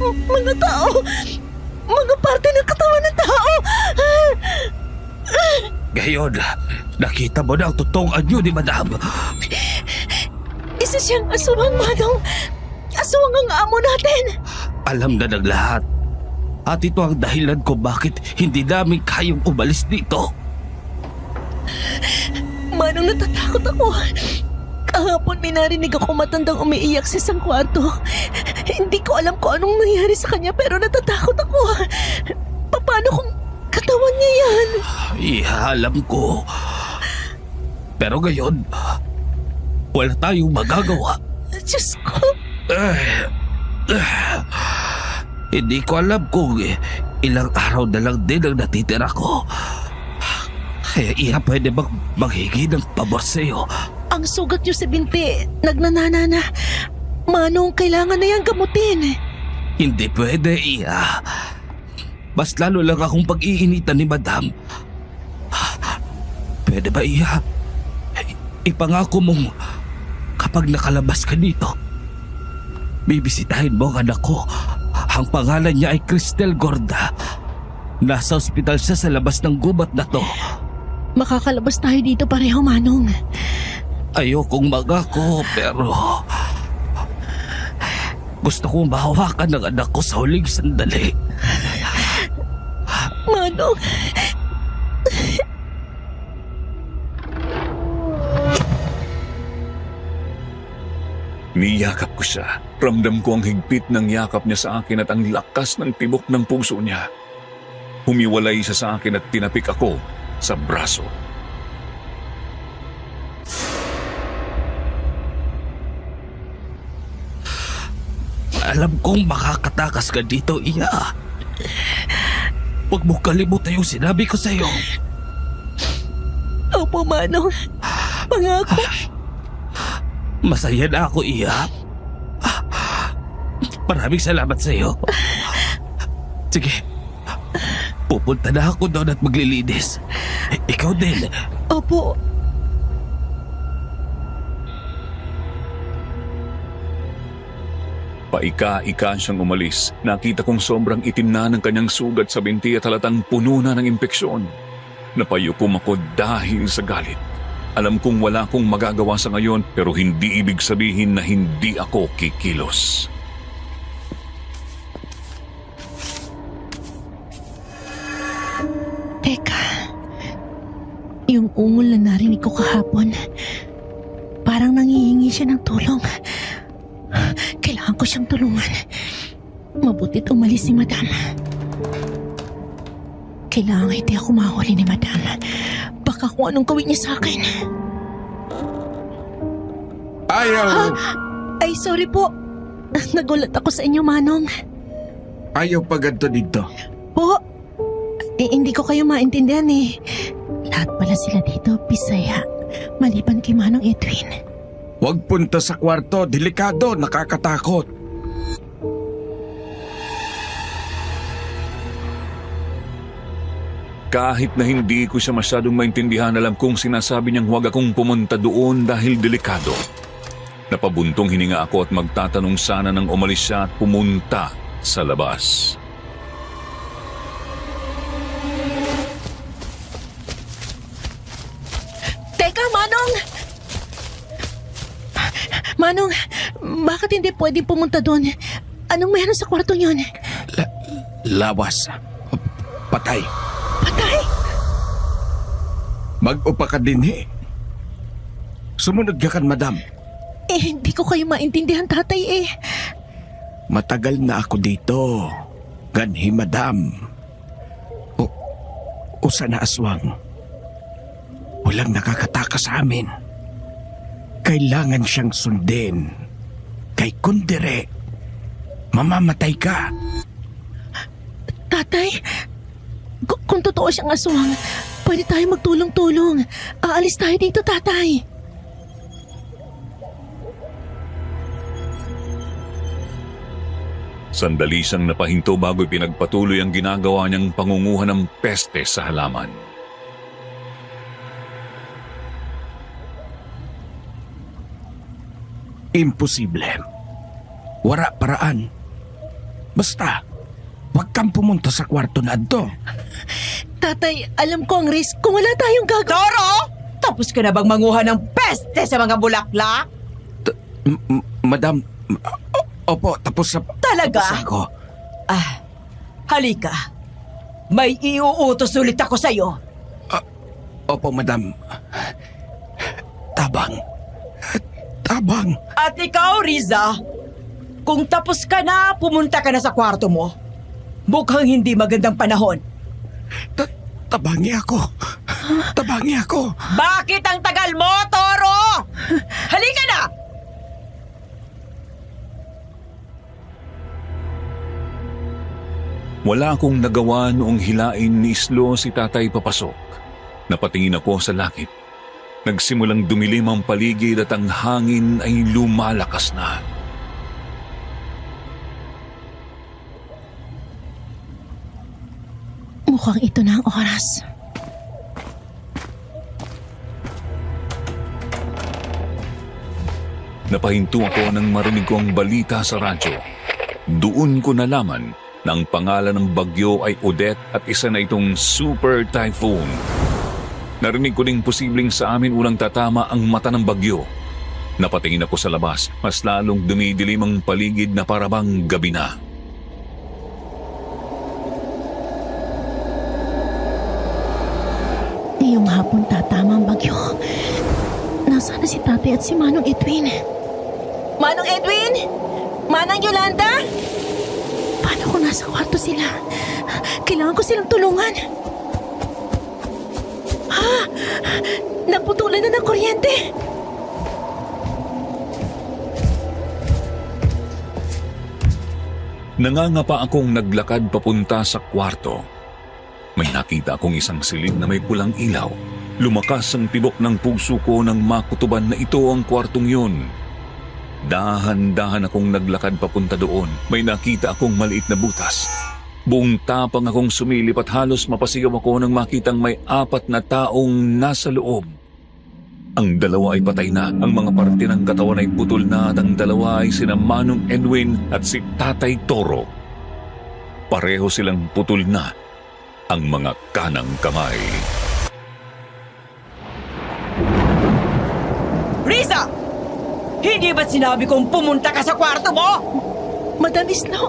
Mga tao! Mga parte ng katawan ng tao! Gayon, nakita mo na ang totoong anyo ni Madam. Isa siyang aswang, Manong! Aswang ang amo natin! Alam na ng lahat. At ito ang dahilan ko bakit hindi namin kayang umalis dito. Manong, natatakot ako. Kahapon may narinig ako matandang umiiyak sa isang kwarto. Hindi ko alam kung anong nangyari sa kanya pero natatakot ako. Paano kung katawan niya yan? Alam ko. Pero ngayon, wala tayong magagawa. Diyos ko. Hindi ko alam kung ilang araw na lang din ang natitira ko. Kaya pwede bang maghingi ng pabor sa'yo? Ang sugat niyo sa binti, nagnanana na. Manong, kailangan na yan gamutin. Hindi pwede, Mas lalo lang akong pag-iinitan ni Madam. Pwede ba, ipangako mong kapag nakalabas ka dito, bibisitahin mo ang anak ko. Ang pangalan niya ay Cristel Gorda. Nasa ospital siya sa labas ng gubat na to. Makakalabas tayo dito pareho, Manong. Ayokong magako pero gusto kong mahawakan ng anak ko sa huling sandali. Manong! Niyakap ko siya. Ramdam ko ang higpit ng yakap niya sa akin at ang lakas ng tibok ng puso niya. Humiwalay siya sa akin at tinapik ako sa braso. Alam kong makakatakas ka dito, Huwag mo kalimutan yung sinabi ko sa'yo. Opo, Manong. Pangako. Masaya na ako, Maraming salamat sa'yo. Sige, pupunta na ako doon at maglilinis. Ikaw din. Opo. Paika-ika siyang umalis. Nakita kong sobrang itim na ng kanyang sugat sa binti at halatang puno na ng impeksyon. Napayukom ako dahil sa galit. Alam kong wala akong magagawa sa ngayon pero hindi ibig sabihin na hindi ako kikilos. Yung ungol na narinig ko kahapon, parang nangihingi siya ng tulong. Kailangan ko siyang tulungan. Mabuti't umalis si Madam. Kailangan hindi ako mahuli ni Madam. Baka kung anong gawin niya sa akin. Ayaw! Ay, sorry po. Nagulat ako sa inyo, Manong. Ayaw pa ganito dito. Po, hindi ko kayo maintindihan eh. Lahat pala sila dito, Bisaya. Maliban kay Manong Edwin. Huwag punta sa kwarto. Delikado, nakakatakot. Kahit na hindi ko siya masyadong maintindihan, alam kong sinasabi niyang huwag akong pumunta doon dahil delikado. Napabuntong hininga ako at magtatanong sana nang umalis siya at pumunta sa labas. Teka, Manong! Manong, bakit hindi pwedeng pumunta doon? Anong meron sa kwarto yun? Lawas. Patay. Patay? Mag-upa ka din Sumunod ka kan, madam. Hindi ko kayo maintindihan, tatay eh. Matagal na ako dito. Ganhi, madam. O sana aswang. Walang nakakatakas sa amin. Kailangan siyang sundin. Kay kundere, mamamatay ka. Tatay, kung totoo siyang aswang, pwede tayo magtulong-tulong. Aalis tayo dito, tatay. Sandali siyang napahinto bago pinagpatuloy ang ginagawa niyang pangunguha ng peste sa halaman. Imposible. Wara paraan. Basta, huwag kang pumunta sa kwarto na adto. Tatay, alam ko ang risk kung wala tayong gagawin. Toro! Tapos ka na bang manguha ng peste sa mga bulaklak? Madam, opo, tapos sa... Talaga? Tapos ako. Halika. May iuutos ulit ako sa'yo. Opo, madam. Tabang. Tabang. At ikaw, Riza, kung tapos ka na, pumunta ka na sa kwarto mo. Mukhang hindi magandang panahon. Tabangi ako. Tabangi ako. Bakit ang tagal mo, Toro? Halika na! Wala akong nagawa noong hilain ni Islo si tatay papasok. Napatingin ako sa langit. Nagsimulang dumilim ang paligid at ang hangin ay lumalakas na. Mukhang ito na ang oras. Napahinto ako nang marinig ko ang balita sa radyo. Doon ko nalaman na ang pangalan ng bagyo ay Odette at isa na itong super typhoon. Narinig ko ding posibleng sa amin unang tatama ang mata ng bagyo. Napatingin ako sa labas, mas lalong dumidilim ang paligid na parabang gabi na. Ngayong hapon tatama ang bagyo. Nasaan na si tatay at si Manong Edwin? Manong Edwin? Manang Yolanda? Paano kung nasa kwarto sila? Kailangan ko silang tulungan. Naputulan na ng kuryente. Nangangapa akong naglakad papunta sa kwarto. May nakita akong isang silid na may pulang ilaw. Lumakas ang tibok ng puso ko nang makutuban na ito ang kwartong yun. Dahan-dahan akong naglakad papunta doon. May nakita akong maliit na butas. Buong tapang akong sumilip at halos mapasigaw ako nang makitang may 4 na taong nasa loob. Ang 2 ay patay na, ang mga parte ng katawan ay putol na at ang 2 ay sina Manong Edwin at si Tatay Toro. Pareho silang putol na ang mga kanang kamay. Riza! Hindi ba't sinabi kong pumunta ka sa kwarto mo? Madam Islo,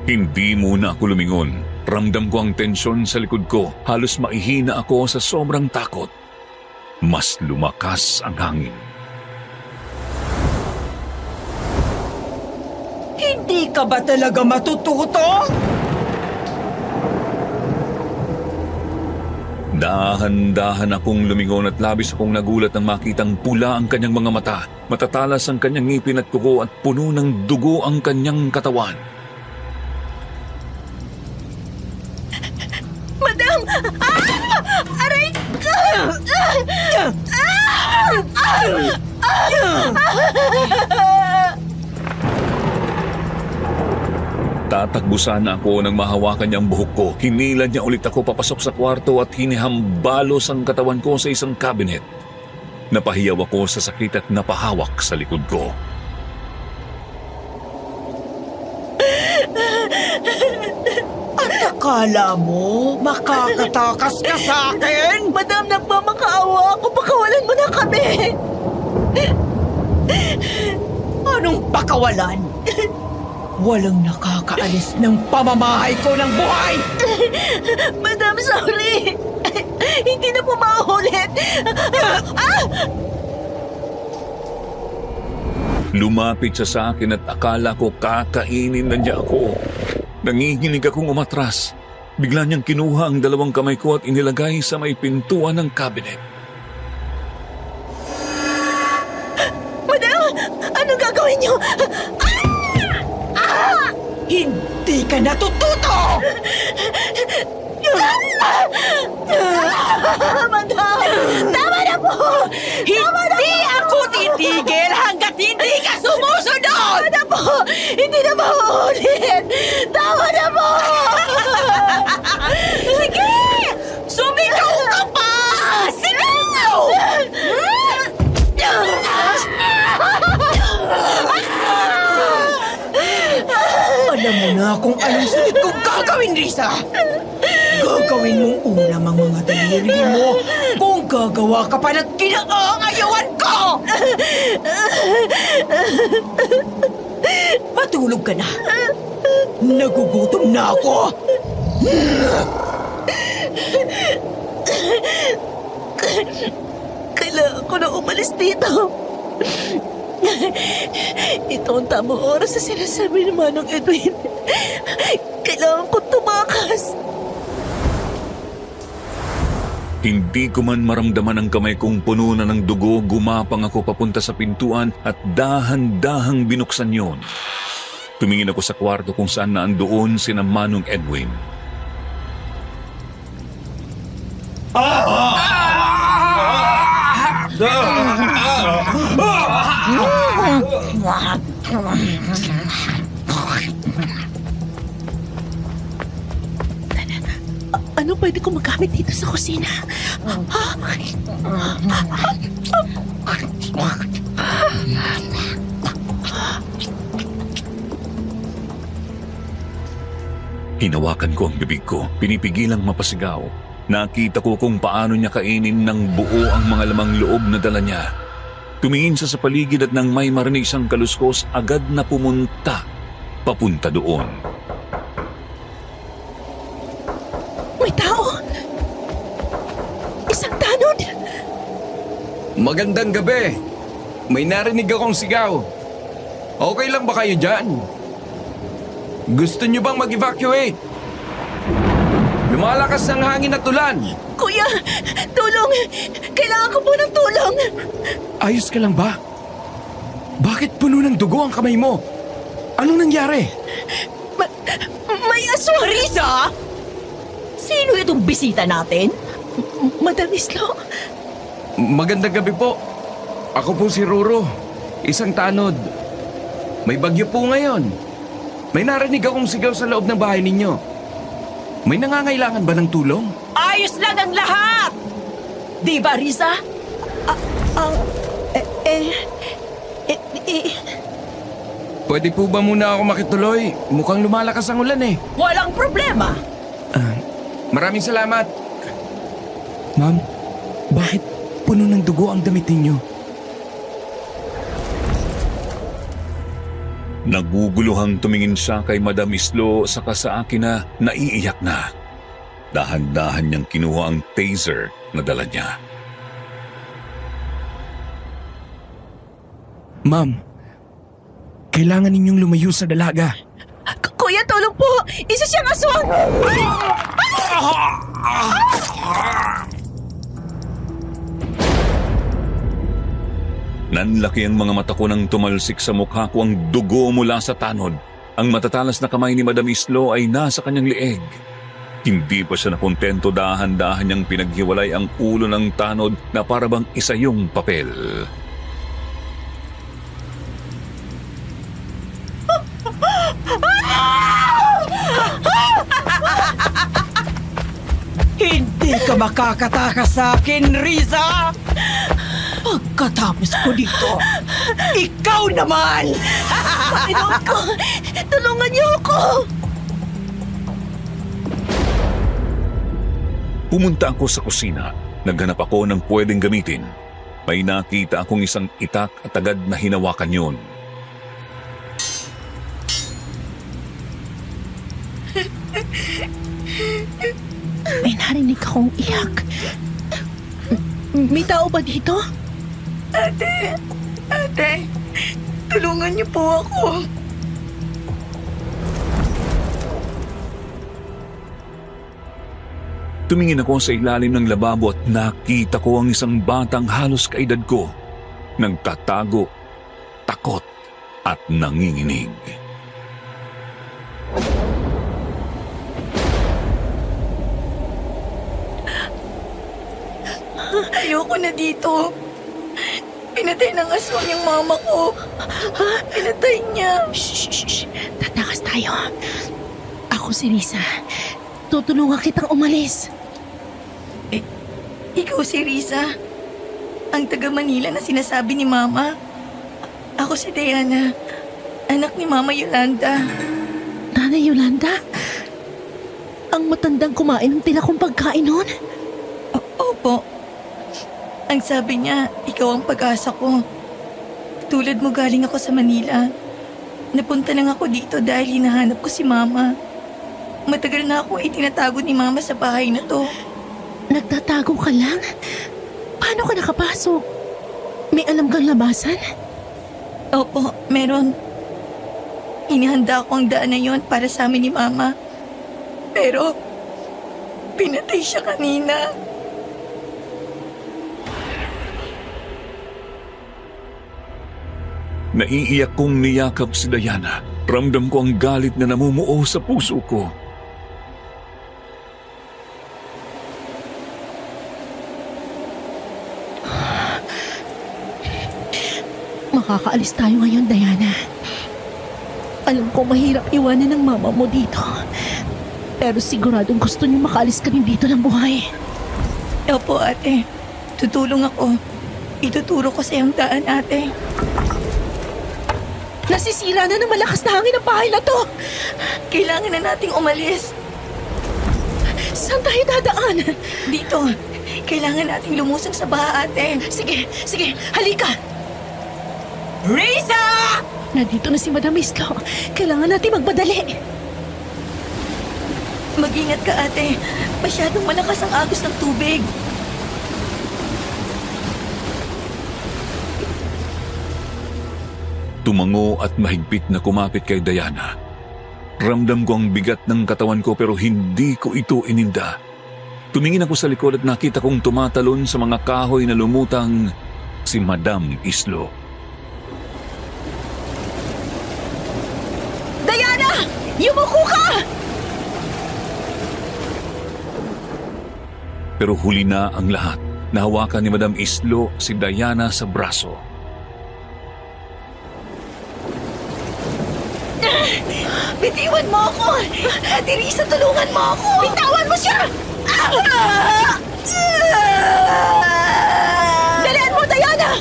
Hindi muna ako lumingon. Ramdam ko ang tensyon sa likod ko. Halos maihina ako sa sobrang takot. Mas lumakas ang hangin. Hindi ka ba talaga matututo? Dahan-dahan akong lumingon at labis akong nagulat nang makitang pula ang kanyang mga mata. Matatalas ang kanyang ngipin at kuko at puno ng dugo ang kanyang katawan. Madam! Aray! Tatakbo sana ako nang mahawakan niya ang buhok ko. Hinila niya ulit ako papasok sa kwarto at hinihambalos ang katawan ko sa isang cabinet. Napahiyaw ako sa sakit at napahawak sa likod ko. At akala mo, makakatakas ka sa akin? Madam, nagmamakaawa ako. Pakawalan mo na kami. Anong pakawalan? Walang nakakaalis ng pamamahay ko ng buhay! Madam, sorry. Hindi na po maulit. Lumapit siya sa akin at akala ko kakainin na niya ako. Nanginginig akong umatras. Bigla niyang kinuha ang dalawang kamay ko at inilagay sa may pintuan ng cabinet. Madam, anong gagawin niyo? Hindi ka natututo! Madam, tama na po. Hindi ako titigil hanggat hindi ka sumusunod! Tama na po. Hindi na maulit. Tama na po. Sige! Sumigaw ka pa! Sigaw! Alam mo na kung anong sunod kong gagawin, Risa! Gagawin mong ulam ang mga daliri mo kung gagawa ka pa ng kinaangayawan ko! Matulog ka na. Nagugutom na ako. Kailangan ko na umalis dito. Ito ang tamang oras na sinasabi ni Manong Edwin. Kailangan ko tumakas. Hindi ko man maramdaman ang kamay kong puno na ng dugo, gumapang ako papunta sa pintuan at dahan-dahang binuksan yon. Tumingin ako sa kwarto kung saan naandoon sina Manong Edwin. Ano pwede ko magamit dito sa kusina? Hinawakan ko ang bibig ko, pinipigilang mapasigaw. Nakita ko kung paano niya kainin ng buo ang mga lamang loob na dala niya. Tumingin siya sa paligid at nang may marinig siyang kaluskos, agad na pumunta papunta doon. May tao! Isang tanod! Magandang gabi. May narinig akong sigaw. Okay lang ba kayo dyan? Gusto nyo bang mag-evacuate? Lumalakas ang hangin at ulan. Kuya! Tulong! Kailangan ko po ng tulong! Ayos ka lang ba? Bakit puno ng dugo ang kamay mo? Anong nangyari? May aswang! Risa! Sino itong bisita natin? Madam Islo, Magandang gabi po. Ako po si Ruro, isang tanod. May bagyo po ngayon. May narinig akong sigaw sa loob ng bahay ninyo. May nangangailangan ba ng tulong? Ayos lang ang lahat! Di ba, Risa? Pwede po ba muna ako makituloy? Mukhang lumalakas ang ulan eh. Walang problema. Maraming salamat. Ma'am, bakit puno ng dugo ang damit ninyo? Naguguluhang tumingin siya kay Madam Islo saka sa akin na naiiyak na. Dahan-dahan niyang kinuha ang taser na dala niya. Ma'am, kailangan ninyong lumayo sa dalaga. Kuya, tulong po! Isa siyang aswang! Nanlaki ang mga mata ko nang tumalsik sa mukha ko ang dugo mula sa tanod. Ang matatalas na kamay ni Madam Islo ay nasa kanyang leeg. Hindi pa siya nakontento, dahan-dahan niyang pinaghiwalay ang ulo ng tanod na parabang isa yung papel. Hindi ka makakatakas sa akin, Riza! Pagkatapos ko dito, ikaw naman! Panginoon ko! Tulungan niyo ako! Pumunta ako sa kusina. Naghanap ako ng pwedeng gamitin. May nakita akong isang itak at agad na hinawakan yun. May narinig akong iyak. May tao ba dito? Ate, tulungan niyo po ako. Tumingin ako sa ilalim ng lababo at nakita ko ang isang batang halos kaedad ko. Nagtatago, takot at nanginginig. Ayoko na dito. Pinatay ng aswang yung mama ko. Pinatay niya. Shh. Tatakas tayo. Ako si Risa. Tutulungan kitang umalis. Ikaw si Risa. Ang taga Manila na sinasabi ni Mama. Ako si Diana. Anak ni Mama Yolanda. Nanay Yolanda? Ang matandang kumain ng tila kong pagkain noon? Opo. Ang sabi niya, ikaw ang pag-asa ko. Tulad mo galing ako sa Manila. Napunta lang ako dito dahil hinahanap ko si Mama. Matagal na akong itinatago ni Mama sa bahay na to. Nagtatago ka lang? Paano ka nakapasok? May alam kang labasan? Opo, meron. Inihanda ko ang daan na yon para sa amin ni Mama. Pero, pinatay siya kanina. Naiiyak kong niyakap si Diana. Ramdam ko ang galit na namumuo sa puso ko. Makakaalis tayo ngayon, Diana. Alam ko mahirap iwanan ng mama mo dito. Pero siguradong gusto niyo makaalis ka rin dito ng buhay. Opo, ate. Tutulong ako. Ituturo ko sa iyong daan, ate. Nasisira na ng malakas na hangin ang bahay na to. Kailangan na nating umalis. Saan tayo dadaan? Dito. Kailangan nating lumusong sa baha, ate. Sige. Halika. Riza! Nandito na si Madam Islo. Kailangan natin magmadali. Mag-ingat ka, ate. Masyadong malakas ang agos ng tubig. Tumango at mahigpit na kumapit kay Diana. Ramdam ko ang bigat ng katawan ko pero hindi ko ito ininda. Tumingin ako sa likod at nakita kong tumatalon sa mga kahoy na lumutang si Madam Islo. Diana! Yumuko ka! Pero huli na ang lahat. Nahawakan ni Madam Islo si Diana sa braso. Bitiwan mo ako! Ate Risa, tulungan mo ako! Bitawan mo siya! Dalian mo, Diana!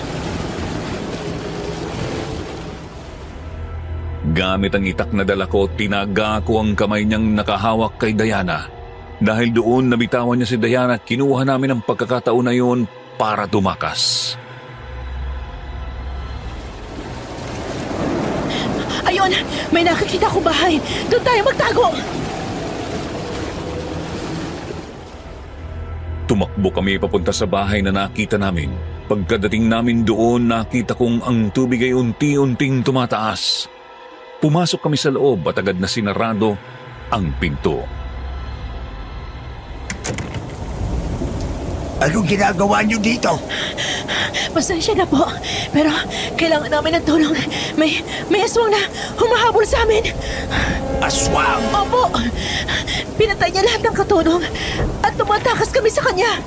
Gamit ang itak na dala ko, tinaga ko ang kamay niyang nakahawak kay Diana. Dahil doon nabitawan niya si Diana at kinuha namin ang pagkakataon na yun para tumakas. Ayun! May nakikita ko bahay! Doon tayo magtago! Tumakbo kami papunta sa bahay na nakita namin. Pagkadating namin doon, nakita kong ang tubig ay unti-unting tumataas. Pumasok kami sa loob at agad na sinarado ang pinto. Anong ginagawa niyo dito? Pasensya na po, pero kailangan namin ng tulong. May aswang na humahabol sa amin. Aswang! Opo! Pinatay niya lahat ng katulong at tumatakas kami sa kanya.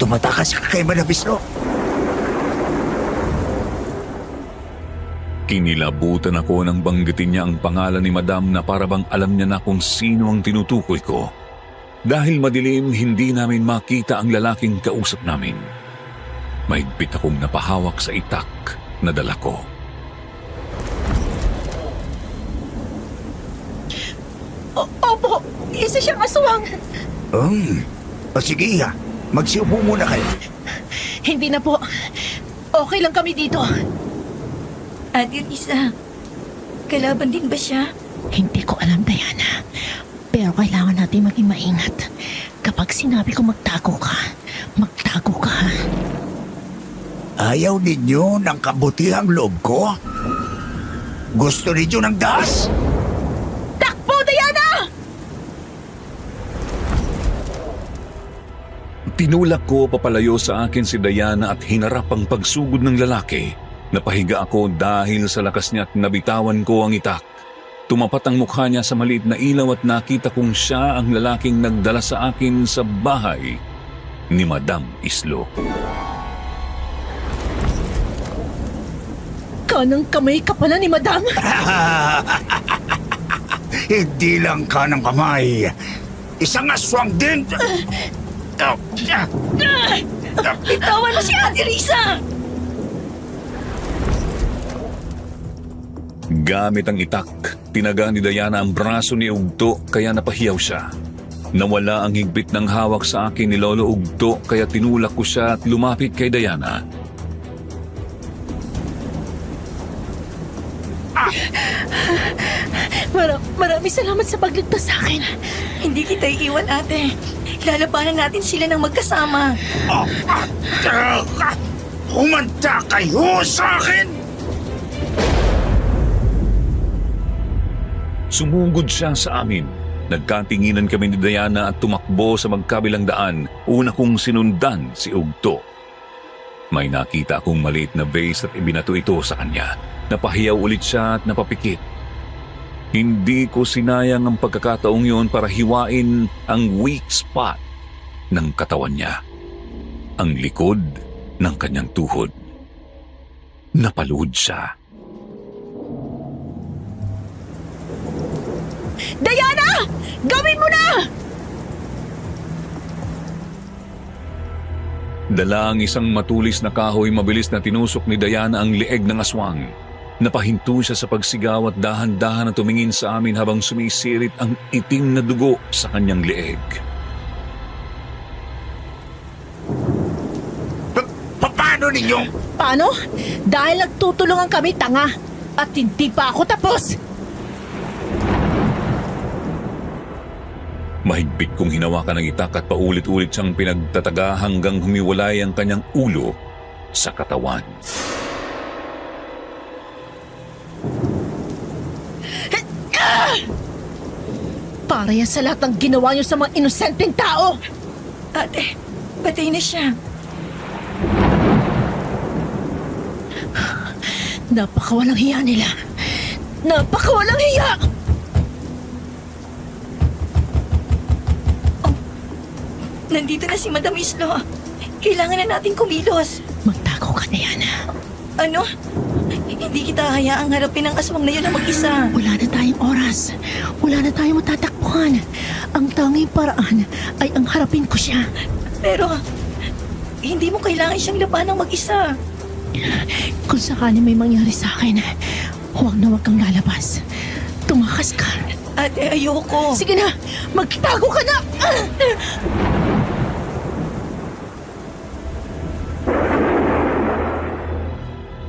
Tumatakas ka kay Madam Islo. Kinilabutan ako nang banggitin niya ang pangalan ni Madam na parabang alam niya na kung sino ang tinutukoy ko. Dahil madilim, hindi namin makita ang lalaking kausap namin. Mahigpit akong napahawak sa itak na dala ko. Opo! Isa siyang aswang! O sige, magsiupo muna kayo. Hindi na po. Okay lang kami dito. Ate Risa, kalaban din ba siya? Hindi ko alam, Diana. Pero kailangan natin maging maingat. Kapag sinabi ko magtago ka, magtago ka. Ayaw ninyo ng kabutihang loob ko? Gusto ninyo ng das? Takbo, Diana! Tinulak ko papalayo sa akin si Diana at hinarap ang pagsugod ng lalaki. Napahiga ako dahil sa lakas niya at nabitawan ko ang itak. Tumapat ang mukha niya sa maliit na ilaw at nakita kong siya ang lalaking nagdala sa akin sa bahay ni Madam Islo. Kanang kamay ka pala ni Madam. Hindi lang ka ng kamay. Isang aswang din. Bitawan mo si Ate Risa! Gamit ang itak, tinaga ni Diana ang braso ni Ugto kaya napahiyaw siya. Nawala ang higpit ng hawak sa akin ni Lolo Ugto kaya tinulak ko siya at lumapit kay Diana. Maraming salamat sa pagligtas sa akin. Hindi kita iiwan, ate. Lalabanan natin sila ng magkasama. Humanda kayo sa akin! Sumugod siya sa amin. Nagkatinginan kami ni Diana at tumakbo sa magkabilang daan. Una kong sinundan si Ugto. May nakita akong maliit na vase at ibinato ito sa kanya. Napahiyaw ulit siya at napapikit. Hindi ko sinayang ang pagkakataong yun para hiwain ang weak spot ng katawan niya. Ang likod ng kanyang tuhod. Napaluhod siya. Diana! Gawin mo na! Dala ang isang matulis na kahoy, mabilis na tinusok ni Diana ang leeg ng aswang. Napahinto siya sa pagsigaw at dahan-dahan na tumingin sa amin habang sumisirit ang itim na dugo sa kanyang leeg. Paano ninyo? Paano? Dahil nagtutulungan kami, tanga. At hindi pa ako tapos. Mahigpit kong hinawakan ng itak at paulit-ulit siyang pinagtataga hanggang humiwalay ang kanyang ulo sa katawan. Para yan sa lahat ng ginawa niyo sa mga inosenteng tao. Ate, patay na siya. Napakawalang hiya nila. Napakawalang hiya! Nandito na si Madam Islo. Kailangan na natin kumilos. Magtago ka, Diana. Ano? Hindi kita hayaang harapin ang aswang na yun na mag-isa. Wala na tayong oras. Wala na tayong matatakbuhan. Ang tanging paraan ay ang harapin ko siya. Pero, hindi mo kailangan siyang labanang mag-isa. Kung sakali may mangyari sa akin, huwag na huwag kang lalabas. Tumakas ka. Ate, ayoko. Sige na, magtago ka na!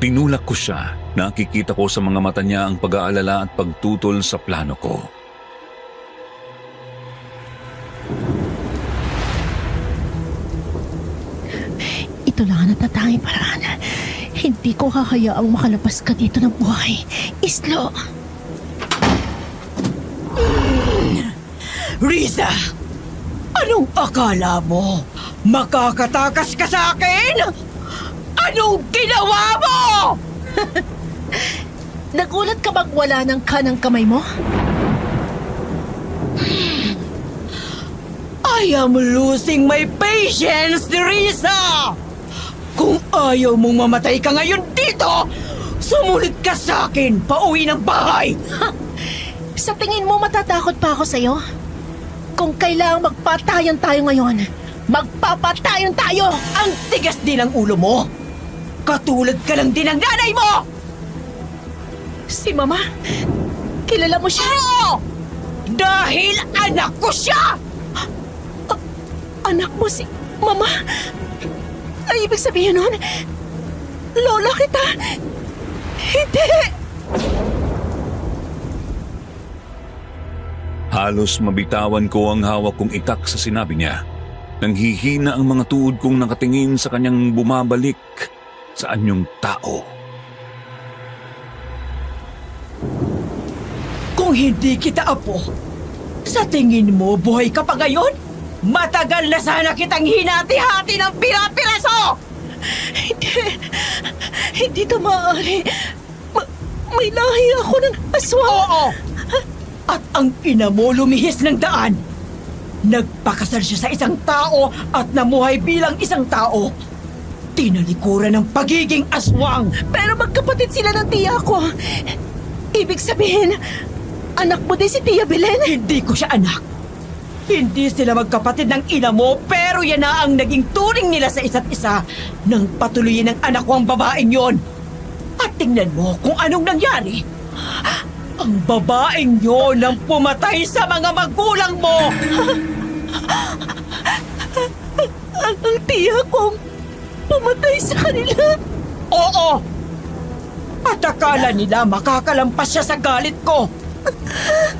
Tinulak ko siya Nakikita ko sa mga mata niya ang pag-aalala at pagtutol sa plano ko. Ito lang ang natatanging paraan. Hindi ko hahayaang makalabas ka dito ng buhay. Islo! Riza! Anong akala mo? Makakatakas ka sa akin? Anong ginawa mo? Nagulat ka bang wala ng kanang kamay mo? I am losing my patience, Riza! Kung ayaw mong mamatay ka ngayon dito, sumunod ka sa akin pauwi ng bahay! Sa tingin mo matatakot pa ako sa'yo? Kung kailangang magpatayan tayo ngayon, magpapatayan tayo! Ang tigas din ng ulo mo! Katulad ka lang din ng nanay mo! Si Mama, kilala mo siya? Oo! Dahil anak ko siya! Anak mo si Mama? Ay, ibig sabihin nun, lola kita! Hindi! Halos mabitawan ko ang hawak kong itak sa sinabi niya. Nanghihina ang mga tuod kong nakatingin sa kanyang bumabalik sa anyong tao. Kung hindi kita apo, sa tingin mo buhay ka pa ngayon? Matagal na sana kitang hinati-hati ng pira-piraso! Hindi ito maaari. May lahi ako ng aswang. Oo! At ang ina mo lumihis ng daan. Nagpakasal siya sa isang tao at namuhay bilang isang tao. Tinalikuran ng pagiging aswang. Pero magkapatid sila ng tiya ko. Ibig sabihin, anak mo din si Tia Belen? Hindi ko siya anak. Hindi sila magkapatid ng ina mo, pero yan na ang naging turing nila sa isa't isa nang patuloyin ng anak ko ang babaeng yon. At tingnan mo kung anong nangyari. Ang babaeng yon ang pumatay sa mga magulang mo. Ang tiya kong pumatay sa kanila. Oo! At akala nila makakalampas siya sa galit ko.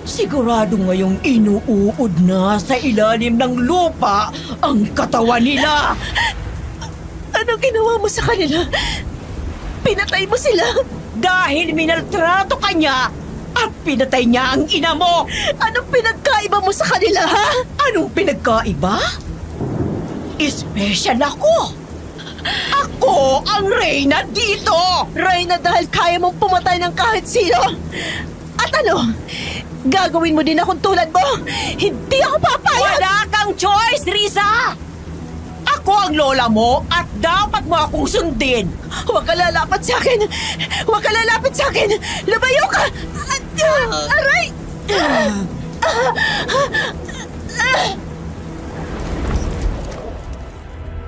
Sigurado ngayong inuuod na sa ilalim ng lupa ang katawan nila. Ano ginawa mo sa kanila? Pinatay mo sila? Dahil minaltrato ka niya at pinatay niya ang ina mo. Anong pinagkaiba mo sa kanila, ha? Anong pinagkaiba? Espesyal ako. Ako ang reyna dito. Reyna dahil kaya mong pumatay ng kahit sino. At ano? Gagawin mo din akong tulad mo? Hindi ako papayag! Wala kang choice, Riza! Ako ang lola mo at dapat mo akong sundin. Huwag ka lalapit sa akin! Huwag ka lalapit sa akin! Lumayo ka! Aray!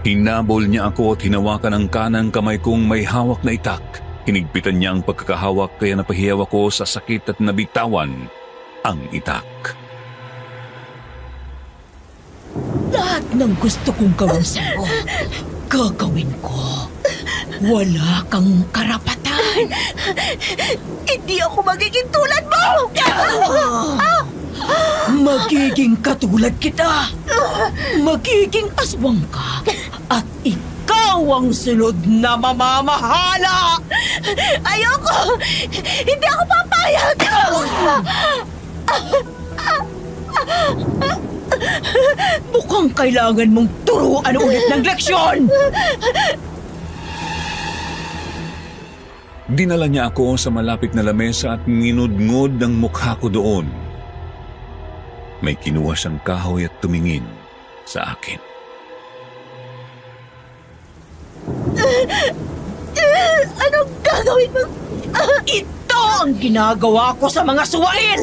Hinabol niya ako at hinawakan ang kanang kamay kong may hawak na itak. Hinigpitan niya ang pagkakahawak kaya napahiyaw ako sa sakit at nabitawan ang itak. Lahat ng gusto kong gawin sa'yo, gagawin ko. Wala kang karapatan. Hindi ako magiging tulad mo! Magiging katulad kita. Magiging aswang ka. At ikaw ang sunod na mamamahala. Ayoko! Hindi ako papayag! Mukhang kailangan mong turuan ulit ng leksyon. Dinala niya ako sa malapit na lamesa at nginudngod ng mukha ko doon. May kinuha siyang kahoy at tumingin sa akin. Anong gagawin mo? Ito ang ginagawa ko sa mga suwain.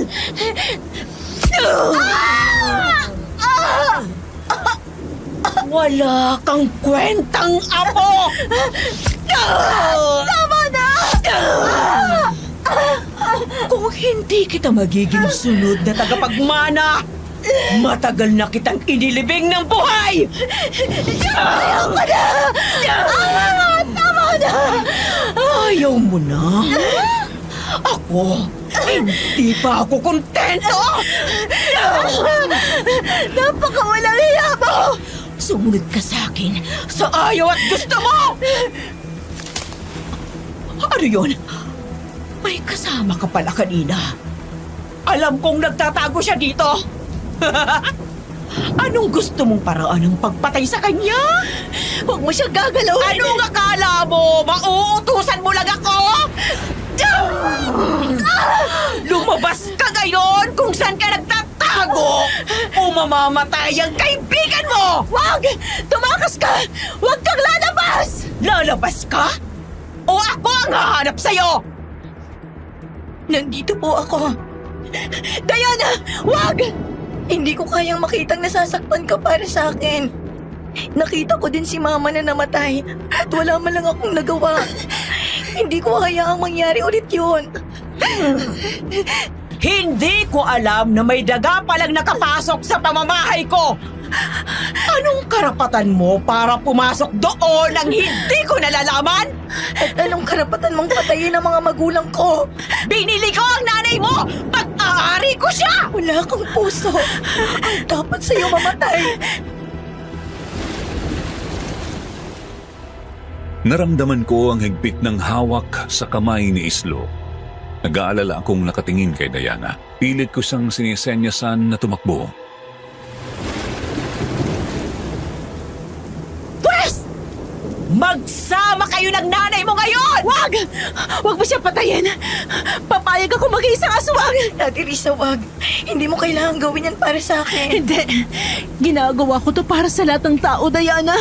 Wala kang kwentang apo. Tama na! Kung hindi kita magiging sunod na tagapagmana, matagal na kitang inilibing ng buhay! Ayoko na! Tama na! Ayaw mo na? Ako, hindi pa ako kontento! Napakawalang hiya mo! Sumunod ka sa akin sa ayaw at gusto mo! Ano yun? May kasama ka pala kanina. Alam kong nagtatago siya dito. Anong gusto mong paraan ng pagpatay sa kanya? Huwag mo siya gagalawin! Anong akala mo? Mauutusan mo lang ako? Lumabas ka ngayon kung saan ka nagtatago o mamamatay ang kaibigan mo! Wag! Tumakas ka! Huwag kang lalabas! Lalabas ka? O ako ang hahanap sa'yo? Nandito po ako. Diana! Wag! Hindi ko kayang makitang nasasaktan ka para sa akin. Nakita ko din si Mama na namatay at wala man lang akong nagawa. Hindi ko hayaang mangyari ulit yun. Hindi ko alam na may daga palang nakapasok sa pamamahay ko. Anong karapatan mo para pumasok doon ang hindi ko nalalaman? At anong karapatan mong patayin ang mga magulang ko? Binili ko ang nanay mo! Pag-aari ko siya! Wala kang puso. Ang dapat sa'yo mamatay. Naramdaman ko ang higpit ng hawak sa kamay ni Islo. Nag-aalala akong nakatingin kay Diana. Pilit ko siyang sinisenyasan na tumakbo. Pwes! Magsama kayo ng nanay mo ngayon! Wag! Wag mo siya patayin! Papayag ako mag-iisang aswang! Ate Risa, wag. Hindi mo kailangan gawin yan para sa akin. Hindi. Ginagawa ko to para sa lahat ng tao, Diana.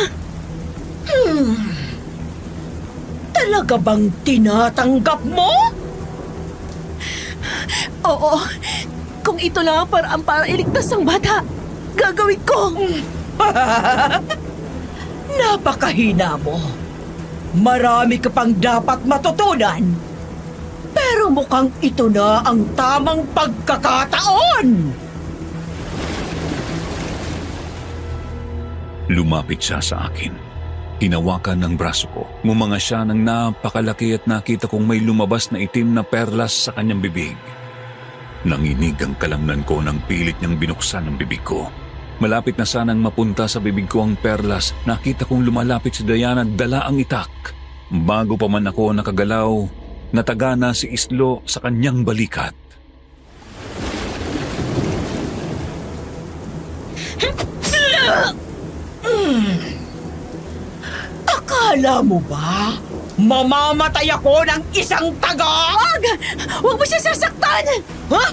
Talaga bang tinatanggap mo? Oo. Kung ito lang ang paraan para iligtas ang bata, gagawin ko. Napakahina mo. Marami ka pang dapat matutunan. Pero mukhang ito na ang tamang pagkakataon. Lumapit siya sa akin. Hinawakan ng braso ko. Ngumanga siya ng napakalaki at nakita kong may lumabas na itim na perlas sa kanyang bibig. Nanginig ang kalamnan ko nang pilit niyang binuksan ang bibig ko. Malapit na sanang mapunta sa bibig ko ang perlas, nakita kong lumalapit si Diana at dala ang itak. Bago pa man ako nakagalaw, nataga na si Islo sa kanyang balikat. Akala mo ba? Mamamatay ako ng isang taga? Wag! Wag mo siya sasaktan! Ha?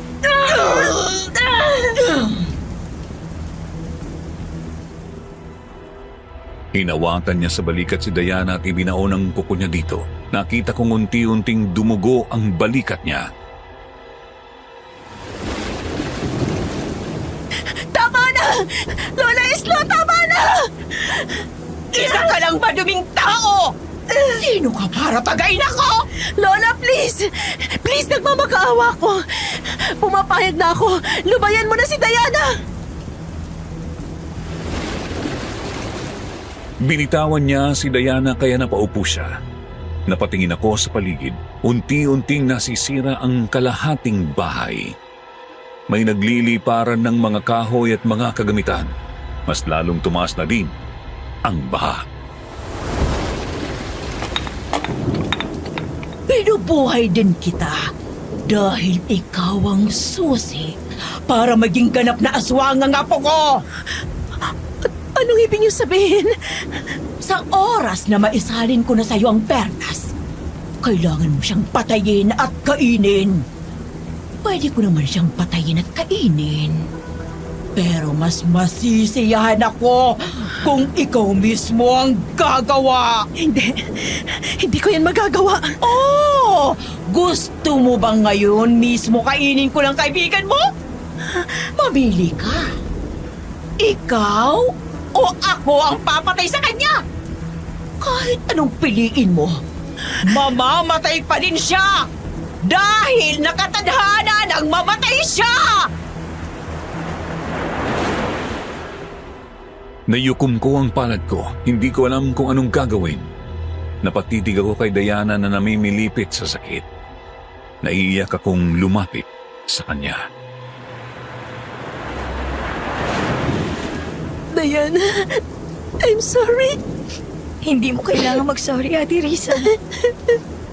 Hinawakan niya sa balikat si Diana at ibinaon ang kuko niya dito. Nakita kong unti-unting dumugo ang balikat niya. Tama na! Lola Islo, tama na! Isa ka lang maduming tao! Sino ka para tagayin ako? Lola, please! Please, nagmamakaawa ko! Pumapayag na ako! Lubayan mo na si Diana! Binitawan niya si Diana kaya napaupo siya. Napatingin ako sa paligid. Unti-unting nasisira ang kalahating bahay. May nagliliparan ng mga kahoy at mga kagamitan. Mas lalong tumaas na din ang baha. Binubuhay din kita dahil ikaw ang susi para maging ganap na aswang ang apo ko. Anong ibig niyo sabihin? Sa oras na maisalin ko na sa'yo ang perlas, kailangan mo siyang patayin at kainin. Pwede ko naman siyang patayin at kainin. Pero mas masisiyahan ako kung ikaw mismo ang gagawa. Hindi. Hindi ko yan magagawa. Oh! Gusto mo bang ngayon mismo kainin ko ng kaibigan mo? Mamili ka. Ikaw o ako ang papatay sa kanya? Kahit anong piliin mo, mamamatay pa din siya dahil nakatadhana ng mamatay siya! Nayukom ko ang palad ko. Hindi ko alam kung anong gagawin. Napatitig ako kay Diana na namimilipit sa sakit. Naiiyak akong lumapit sa kanya. Diana, I'm sorry. Hindi mo kailangan mag-sorry, Ate Risa.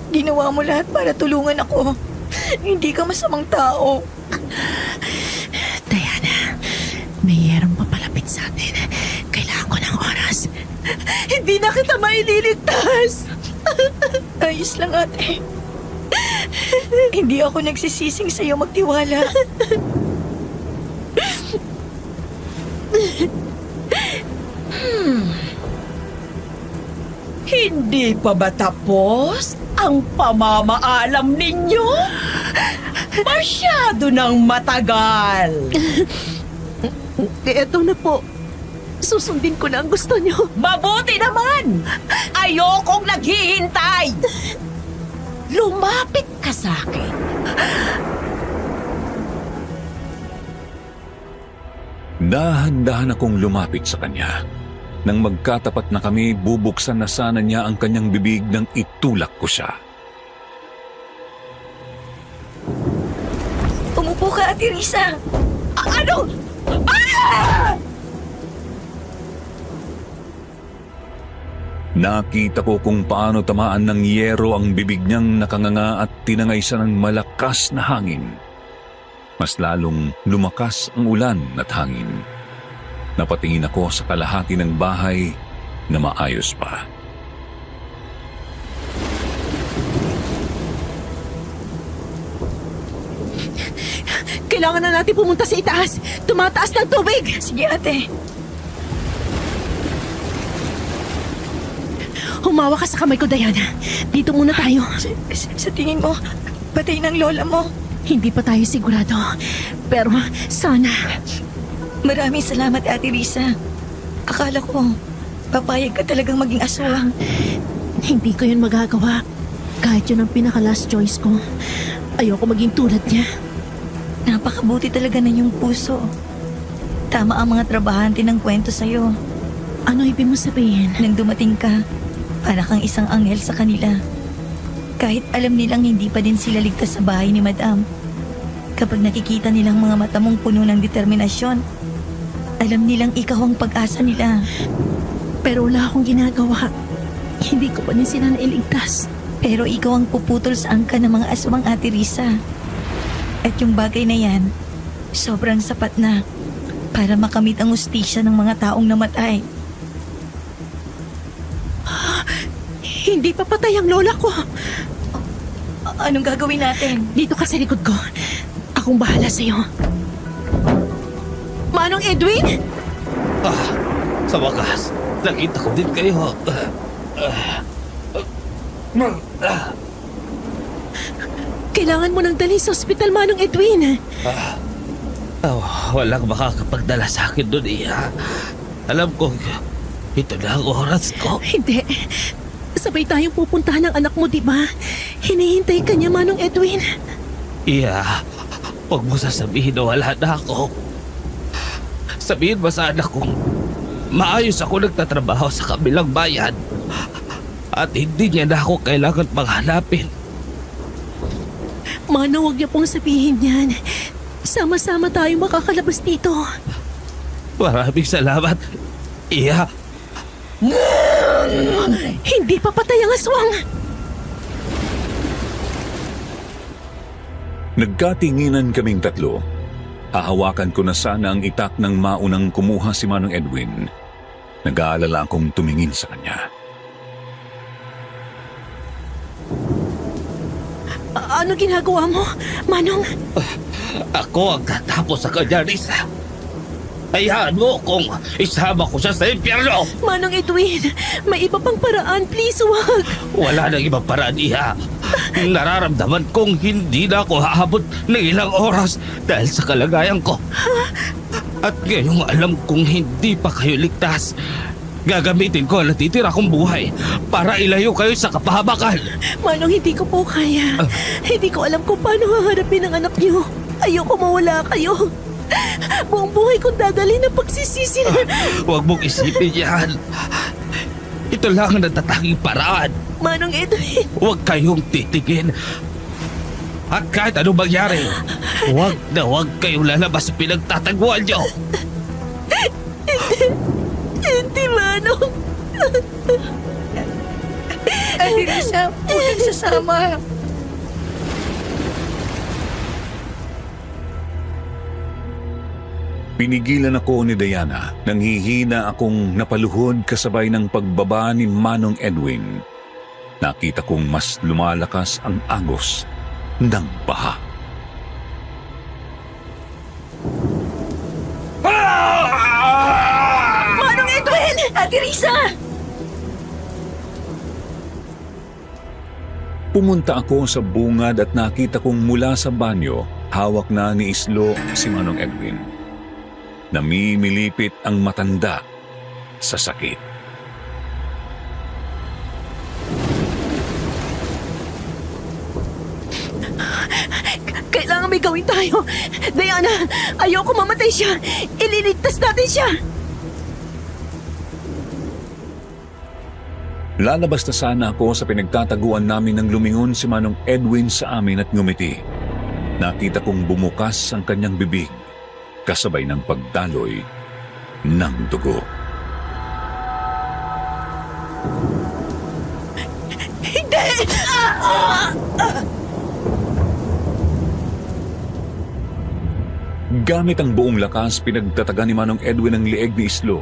Ginawa mo lahat para tulungan ako. Hindi ka masamang tao. Diana, mayroong papalapit sa atin. Kailangan ko ng oras. Hindi na kita maililigtas. Ayos lang, ate. Hindi ako nagsisising sa'yo magtiwala. Hindi pa ba tapos ang pamamaalam ninyo? Masyado nang matagal. Eto na po. Susundin ko na ang gusto niyo. Mabuti naman! Ayokong naghihintay! Lumapit ka sa akin. Dahan-dahan akong lumapit sa kanya. Nang magkatapat na kami, bubuksan na sana niya ang kanyang bibig nang itulak ko siya. Umupo ka, Ate Risa. Ano? Ah! Nakita ko kung paano tamaan ng yero ang bibig niyang nakanganga at tinangay siya ng malakas na hangin. Mas lalong lumakas ang ulan at hangin. Napatingin ako sa kalahati ng bahay na maayos pa. Kailangan na natin pumunta sa itaas. Tumataas ng tubig. Sige, ate. Humawa ka sa kamay ko, Diana. Dito muna tayo. Sa tingin mo, patay ng lola mo. Hindi pa tayo sigurado. Pero sana. Maraming salamat, Ate Risa. Akala ko, papayag ka talagang maging aswang. Hindi ko yun magagawa. Kahit yun ang pinaka-last choice ko. Ayoko maging tulad niya. Napakabuti talaga ng iyong puso. Tama ang mga trabahante ng kwento sa'yo. Ano ibig mo sabihin? Nang dumating ka, para kang isang anghel sa kanila. Kahit alam nilang hindi pa din sila ligtas sa bahay ni Madam. Kapag nakikita nilang mga mata mong puno ng determinasyon, alam nilang ikaw ang pag-asa nila. Pero wala akong ginagawa. Hindi ko pa din sila nailigtas. Pero ikaw ang puputol sa angka ng mga aswang, Ate Risa. At yung bagay na yan, sobrang sapat na para makamit ang ustisya ng mga taong namatay. Hindi pa patay ang lola ko. Anong gagawin natin? Dito ka sa likod ko. Akong bahala sa'yo. Manong Edwin? Sa wakas, nakita ko din kayo. Kailangan mo nang dalhin sa ospital, Manong Edwin. Walang makakapagdala sa akin doon, Iya. Alam ko, ito na ang oras ko. Hindi. Sabay tayong pupuntahan ng anak mo, di ba? Hinihintay ka niya, Manong Edwin. Iya, huwag mo sasabihin na wala na ako. Sabihin mo sa anak kong maayos ako nagtatrabaho sa kabilang bayan at hindi niya na ako kailangan panghanapin. Manong, huwag niya pong sabihin yan. Sama-sama tayong makakalabas dito. Maraming salamat, Iya. Hindi pa patay ang aswang. Nagkatinginan kaming tatlo. Hahawakan ko na sana ang itak ng maunang kumuha si Manong Edwin. Nag-aalala akong tumingin sa kanya. Ano ginagawa mo, Manong? Ako ang tatapos sa kanya, Risa. Hayaan mo kung isama ko siya sa impyerno. Manong Edwin, may iba pang paraan. Please, wag. Wala nang ibang paraan, Iha. Nararamdaman kong hindi na ako haabot ng ilang oras dahil sa kalagayan ko. At ngayong alam kong hindi pa kayo ligtas, gagamitin ko ang natitira kong buhay para ilayo kayo sa kapahabakan. Manong, hindi ko po kaya. Hindi ko alam kung paano haharapin ang anak niyo. Ayoko mawala kayo. Buong buhay kong dadalhin ng pagsisisi. Huwag mong isipin yan. Ito lang ang natatanging paraan. Manong Edwin, Huwag kayong titigin. At kahit anong mangyari, huwag na huwag kayong lalabas sa pinagtataguan nyo. hindi Manong. Ate Risa, huwag kang sasama. Pinigilan ako ni Diana nang hihina akong napaluhod kasabay ng pagbaba ni Manong Edwin. Nakita kong mas lumalakas ang agos ng baha. Manong Edwin! Ate Risa! Pumunta ako sa bungad at nakita kong mula sa banyo, hawak na ni Islo si Manong Edwin. Namimilipit ang matanda sa sakit. Kailangan may gawin tayo. Diana, ayoko mamatay siya. Ililigtas natin siya. Lalabas na sana ako sa pinagtataguan namin nang lumingon si Manong Edwin sa amin at ngumiti. Nakita kong bumukas ang kanyang bibig, kasabay ng pagdaloy ng dugo. Hindi! Gamit ang buong lakas, pinagtataga ni Manong Edwin ang lieg ni Islo.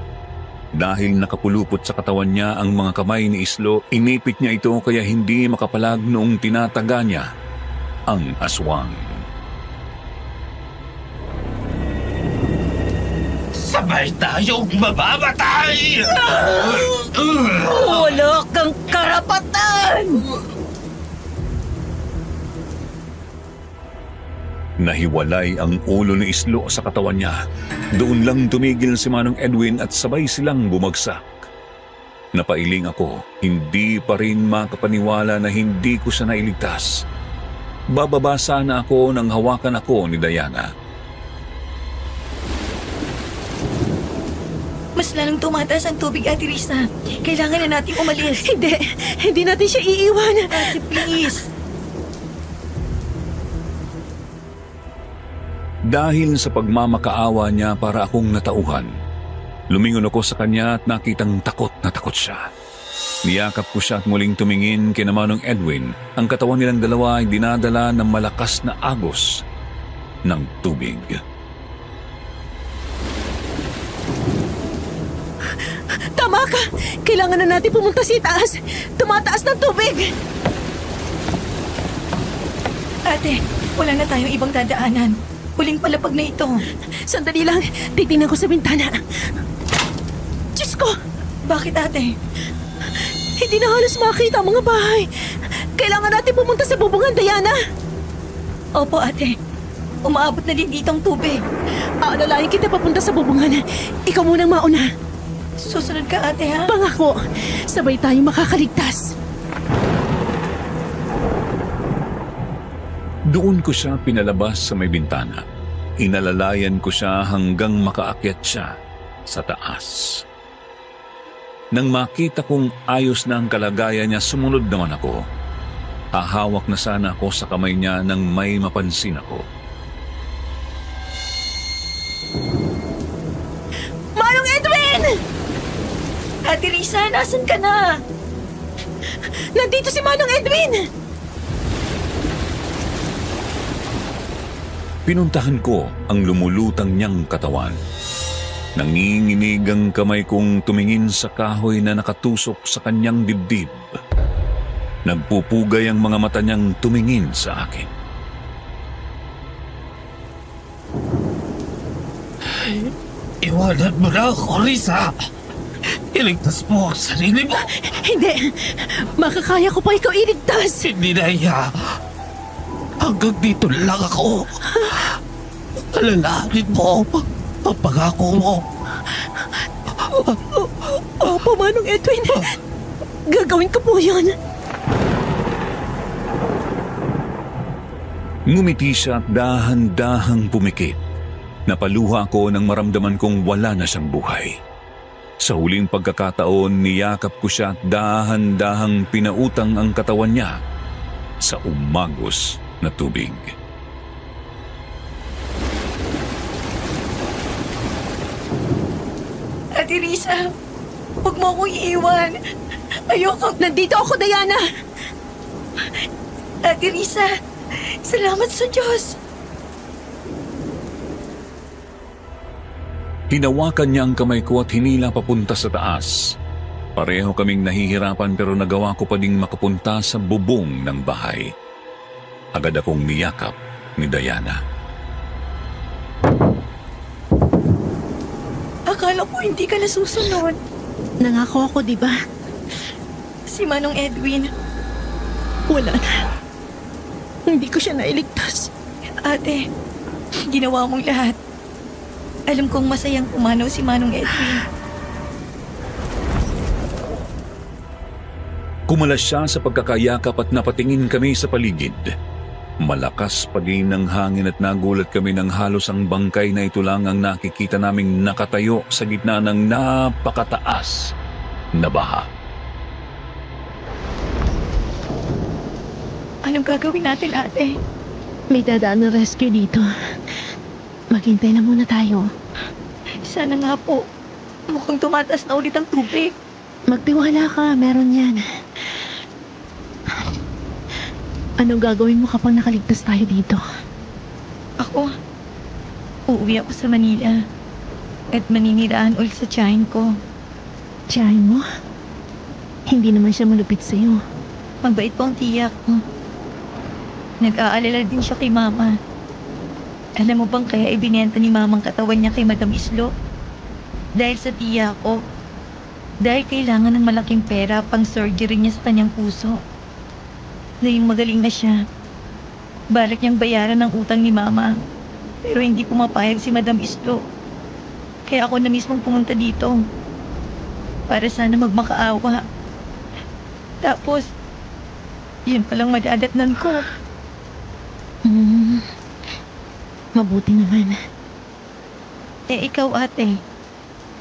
Dahil nakapulupot sa katawan niya ang mga kamay ni Islo, inipit niya ito kaya hindi makapalag noong tinataga niya ang aswang. Sabay tayong mamamatay! Wala kang karapatan! Nahiwalay ang ulo ni Islo sa katawan niya. Doon lang tumigil si Manong Edwin at sabay silang bumagsak. Napailing ako, hindi pa rin makapaniwala na hindi ko siya nailigtas. Bababa sana ako nang hawakan ako ni Diana. Mas lalong tumataas ang tubig, Ate Risa. Kailangan na natin umalis. Hindi natin siya iiwan. Ate, please. Dahil sa pagmamakaawa niya para akong natauhan, lumingon ako sa kanya at nakitang takot na takot siya. Niyakap ko siya at muling tumingin kina Manong Edwin. Ang katawan nilang dalawa ay dinadala ng malakas na agos ng tubig. Tama ka! Kailangan na natin pumunta sa itaas. Tumataas ng tubig. Ate, wala na tayong ibang dadaanan. Huling palapag na ito. Sandali lang. Titingnan ko sa bintana. Diyos ko! Bakit, ate? Hindi na halos makita ang mga bahay. Kailangan natin pumunta sa bubungan, Diana. Opo, ate. Umaabot na din dito ang tubig. Aalalayan kita papunta sa bubungan. Ikaw munang mauna. Susunod ka, ate, ha? Pangako, sabay tayong makakaligtas. Doon ko siya pinalabas sa may bintana. Inalalayan ko siya hanggang makaakyat siya sa taas. Nang makita kong ayos na ang kalagayan niya, sumunod naman ako. Hahawak na sana ako sa kamay niya nang may mapansin ako. Manong Edwin! Ate Risa, nasan ka na? Nandito si Manong Edwin! Pinuntahan ko ang lumulutang niyang katawan. Nanginginig ang kamay kong tumingin sa kahoy na nakatusok sa kanyang dibdib. Nagpupugay ang mga mata niyang tumingin sa akin. Iwanan mo na ako, Risa. Iligtas mo ang sarili mo. Hindi! Makakaya ko pa ikaw iligtas! Hindi na iya. Hanggang dito lang ako. Alalahanin mo ang pangako mo. Opo, Manong Edwin. Gagawin ko po yun. Ngumiti siya at dahan-dahang pumikit. Napaluha ako nang maramdaman kong wala na siyang buhay. Sa huling pagkakataon, niyakap ko siya at dahan-dahang pinautang ang katawan niya sa umagos na tubig. Ate Risa, huwag mo akong iiwan. Ayoko. Nandito ako, Diana! Ate Risa, salamat sa Diyos. Hinawakan niya ang kamay ko at hinila papunta sa taas. Pareho kaming nahihirapan pero nagawa ko pa ding makapunta sa bubong ng bahay. Agad akong niyakap ni Diana. Akala ko hindi ka nasusunod. Nangako ako, di ba? Si Manong Edwin. Wala na. Hindi ko siya nailigtas. Ate, ginawa mong lahat. Alam kong masayang pumanaw si Manong Edwin. Kumalas siya sa pagkakayakap at napatingin kami sa paligid. Malakas pa din ang hangin at nagulat kami nang halos ang bangkay na ito lang ang nakikita naming nakatayo sa gitna ng napakataas na baha. Anong gagawin natin, ate? May dadaan ng rescue dito. Maghintay na muna tayo. Sana nga po. Mukhang tumataas na ulit ang tubig. Magtiwala ka, meron yan. Anong gagawin mo kapag nakaligtas tayo dito? Ako, uuwi ako sa Manila. At maniniraan ulit sa tiyahin ko. Tiyahin mo? Hindi naman siya malupit sa'yo. Mabait po ang tiya ko. Nag-aalala din siya kay Mama. Alam mo bang kaya ibinenta ni Mama ang katawan niya kay Madam Islo? Dahil sa tiya ko. Dahil kailangan ng malaking pera pang surgery niya sa kanyang puso. Ngayong magaling na siya. Balak niyang bayaran ang utang ni Mama. Pero hindi pumapayag si Madam Islo. Kaya ako na mismong pumunta dito. Para sana magmakaawa. Tapos, yun palang madadatnan ko. Mabuti naman. Eh, ikaw ate.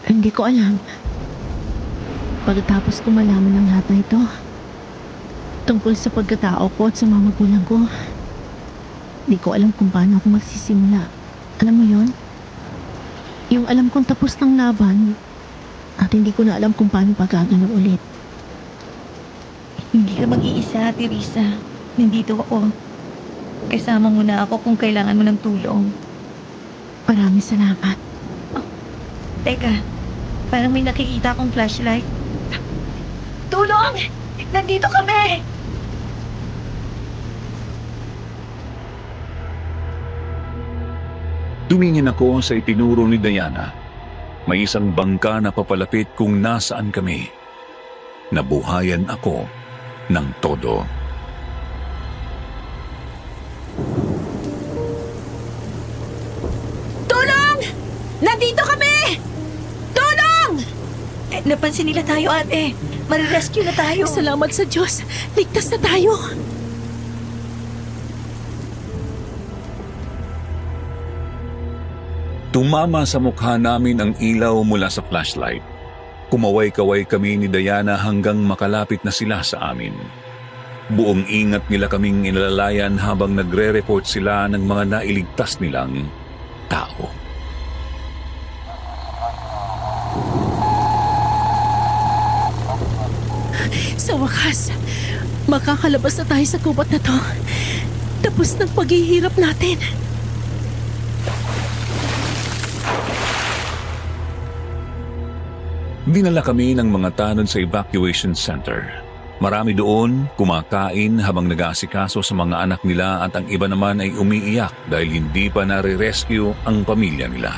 Hindi ko alam. Pagkatapos ko malaman ng lahat na ito, tungkol sa pagkatao ko at sa mga magulang ko, di ko alam kung paano ako magsisimula. Alam mo yon? Yung alam kong tapos ng laban, at hindi ko na alam kung paano pagagano ulit. Hindi ka mag-iisa, Ate Risa. Nandito ako. Kasama mo na ako kung kailangan mo ng tulong. Maraming salamat. Teka, parang may nakikita akong flashlight. Tulong! Nandito kami! Tumingin ako sa itinuro ni Diana. May isang bangka na papalapit kung nasaan kami. Nabuhayan ako ng todo. Tulong! Nandito kami! Tulong! Napansin nila tayo, ate. Marirescue na tayo. Salamat sa Diyos. Ligtas na tayo. Tumama sa mukha namin ang ilaw mula sa flashlight. Kumaway-kaway kami ni Diana hanggang makalapit na sila sa amin. Buong ingat nila kaming inalalayan habang nagre-report sila ng mga nailigtas nilang tao. Sa wakas, makakalabas na tayo sa gubat na to. Tapos ng paghihirap natin. Dinala kami ng mga tanod sa evacuation center. Marami doon kumakain habang nag-aasikaso sa mga anak nila at ang iba naman ay umiiyak dahil hindi pa nare-rescue ang pamilya nila.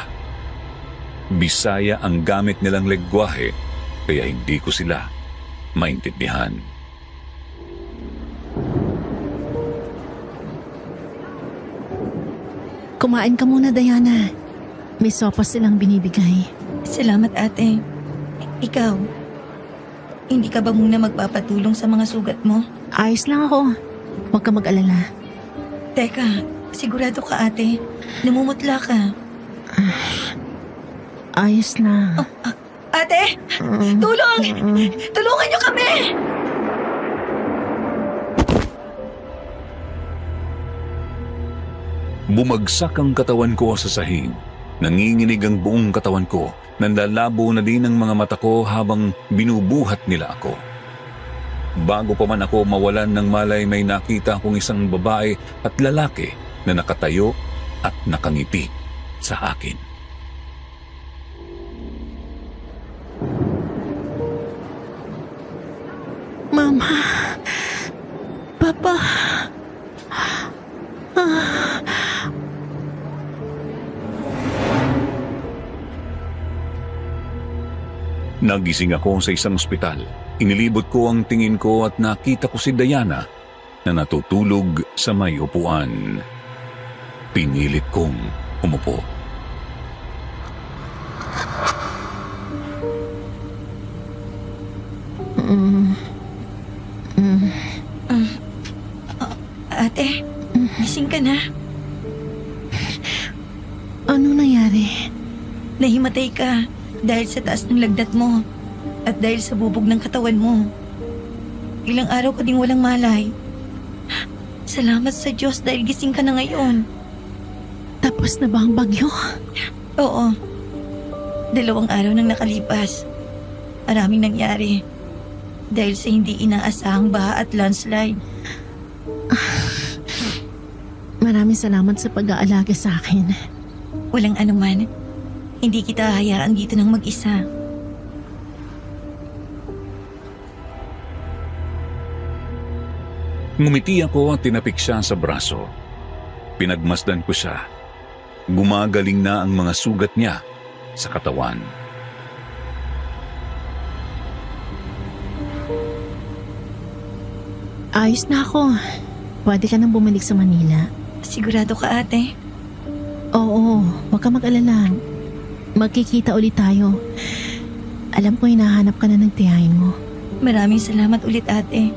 Bisaya ang gamit nilang lengguwahe kaya hindi ko sila maintindihan. Kumain ka muna, Diana. May sopas silang binibigay. Salamat, ate. Ikaw, hindi ka ba muna magpapatulong sa mga sugat mo? Ayos lang ako. Huwag ka mag-alala. Teka, sigurado ka, ate. Namumutla ka. Ayos lang. Ate! Tulong! Tulungan niyo kami! Bumagsak ang katawan ko sa sahig. Nanginginig ang buong katawan ko. Nanlalabo na din ang mga mata ko habang binubuhat nila ako. Bago pa man ako mawalan ng malay, may nakita akong isang babae at lalaki na nakatayo at nakangiti sa akin. Mama. Papa. Nagising ako sa isang ospital. Inilibot ko ang tingin ko at nakita ko si Diana na natutulog sa may upuan. Pinilit kong umupo. Ate, gising ka na. Ano nangyari? Nahimatay ka dahil sa taas ng lagnat mo at dahil sa bubog ng katawan mo. Ilang araw ka ding walang malay. Salamat sa Diyos dahil gising ka na ngayon. Tapos na ba ang bagyo? Oo. 2 araw nang nakalipas. Maraming nangyari. Dahil sa hindi inaasahang baha at landslide. Maraming salamat sa pag-aalaga sa akin. Walang anuman. Hindi kita hayaan dito ng mag-isa. Ngumiti ako at tinapik siya sa braso. Pinagmasdan ko siya. Gumagaling na ang mga sugat niya sa katawan. Ayos na ako. Pwede ka nang bumalik sa Manila. Sigurado ka, ate? Oo, huwag ka mag-alala. Magkikita ulit tayo. Alam ko hinahanap ka na ng tiyahin mo. Maraming salamat ulit, ate.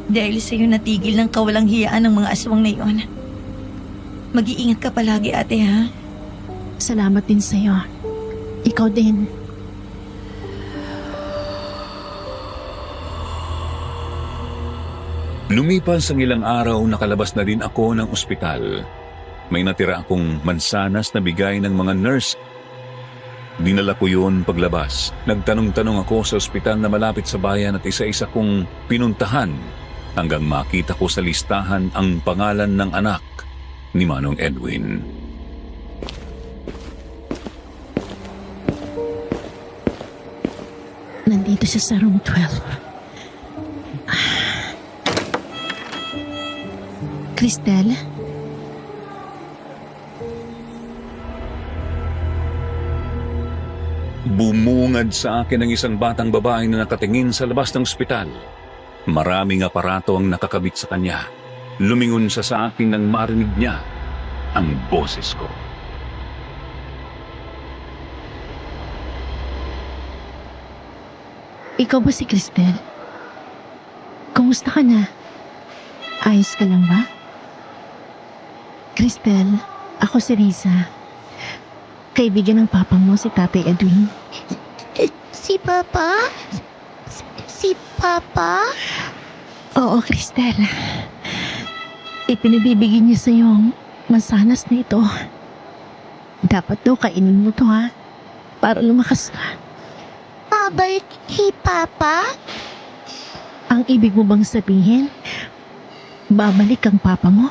Dahil sa'yo natigil ng kawalang hiyaan ng mga aswang na iyon. Mag-iingat ka palagi, ate, ha? Salamat din sa'yo. Ikaw din. Lumipas ang ilang araw, nakalabas na rin ako ng ospital. May natira akong mansanas na bigay ng mga nurse. Dinala ko yun paglabas. Nagtanong-tanong ako sa ospital na malapit sa bayan at isa-isa kong pinuntahan hanggang makita ko sa listahan ang pangalan ng anak ni Manong Edwin. Nandito siya sa room 12. Cristel? Bumungad sa akin ang isang batang babae na nakatingin sa labas ng ospital. Maraming aparato ang nakakabit sa kanya. Lumingon siya sa akin nang marinig niya ang boses ko. Ikaw ba si Cristel? Kumusta ka na? Ayos ka lang ba? Cristel, ako si Riza. Kaibigan ng papa mo, si Tatay Edwin. Si Papa? Si Papa? Oo, Cristel. Ipinabibigyan niya sa yung mansanas na ito. Dapat daw kainin mo to, ha? Para lumakas ka. Babalik si Papa? Ang ibig mo bang sabihin, babalik ang papa mo?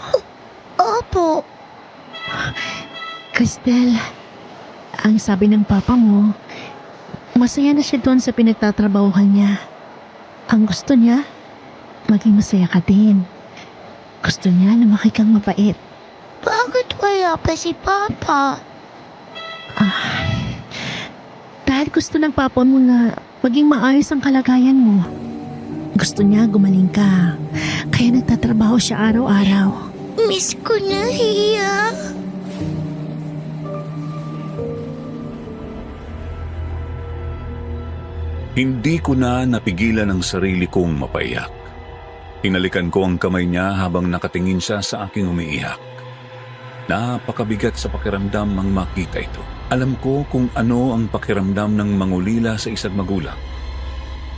Opo. Cristel, ang sabi ng papa mo, masaya na siya doon sa pinagtatrabahuhan niya. Ang gusto niya, maging masaya ka din. Gusto niya lumaki kang mabait. Bakit wala pa si Papa? Dahil gusto ng papa mo na maging maayos ang kalagayan mo. Gusto niya gumaling ka, kaya nagtatrabaho siya araw-araw. Miss ko na, Hiya. Hindi ko na napigilan ang sarili kong mapaiyak. Hinalikan ko ang kamay niya habang nakatingin siya sa aking umiiyak. Napakabigat sa pakiramdam ang makita ito. Alam ko kung ano ang pakiramdam ng mangulila sa isang magulang.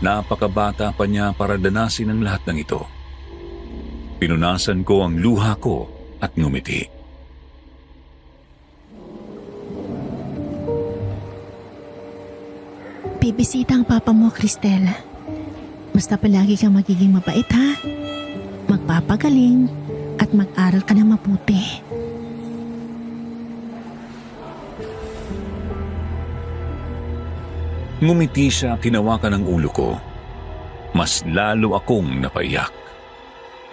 Napakabata pa niya para danasin ang lahat ng ito. Pinunasan ko ang luha ko at ngumiti. Bibisita ang papa mo, Cristel. Basta palagi kang magiging mabait, ha? Magpapagaling at mag-aral ka na mabuti. Ngumiti siya, tinawakan ang ulo ko. Mas lalo akong napaiyak.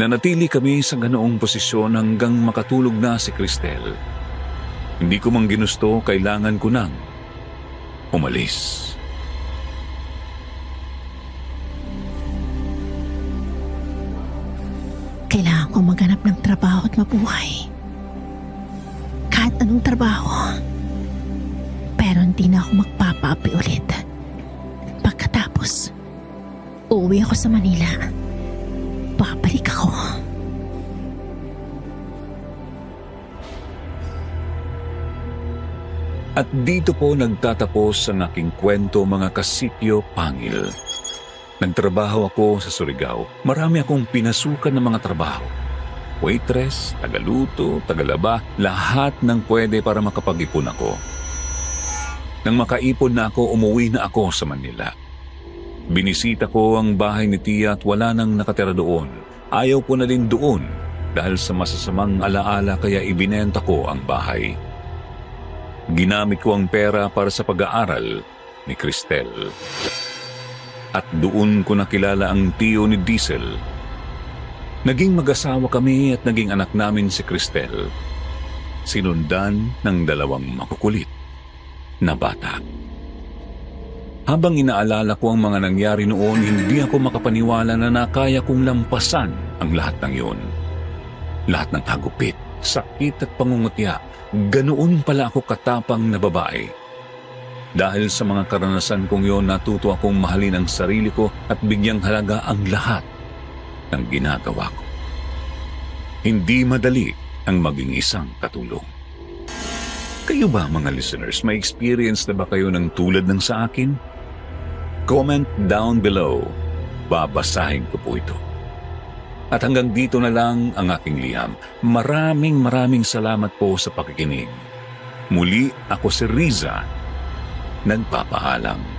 Nanatili kami sa ganoong posisyon hanggang makatulog na si Cristel. Hindi ko mang ginusto, kailangan ko nang umalis. Kailangan ko maghanap ng trabaho at mabuhay. Kahit anong trabaho. Pero hindi na ako magpapaapi ulit. Pagkatapos, uuwi ako sa Manila. Babalik ako. At dito po nagtatapos ang aking kwento, mga kasikyo pangil. Nagtrabaho ako sa Surigao. Marami akong pinasukan ng mga trabaho. Waitress, tagaluto, tagalaba, lahat ng pwede para makapag-ipon ako. Nang makaipon na ako, umuwi na ako sa Manila. Binisita ko ang bahay ni Tia at wala nang nakatira doon. Ayaw ko na din doon dahil sa masasamang alaala, kaya ibinenta ko ang bahay. Ginamit ko ang pera para sa pag-aaral ni Cristel. At doon ko nakilala ang tiyo ni Diesel. Naging mag-asawa kami at naging anak namin si Cristel. Sinundan ng 2 makukulit na bata. Habang inaalala ko ang mga nangyari noon, hindi ako makapaniwala na nakaya kong lampasan ang lahat ng yun. Lahat ng hagupit, sakit at pangungutya, ganoon pala ako katapang na babae. Dahil sa mga karanasan kong yon, natuto akong mahalin ang sarili ko at bigyang halaga ang lahat ng ginagawa ko. Hindi madali ang maging isang katulong. Kayo ba, mga listeners, may experience na ba kayo ng tulad ng sa akin? Comment down below. Babasahin ko po ito. At hanggang dito na lang ang aking liham. Maraming salamat po sa pakikinig. Muli, ako si Riza, nagpapaalam.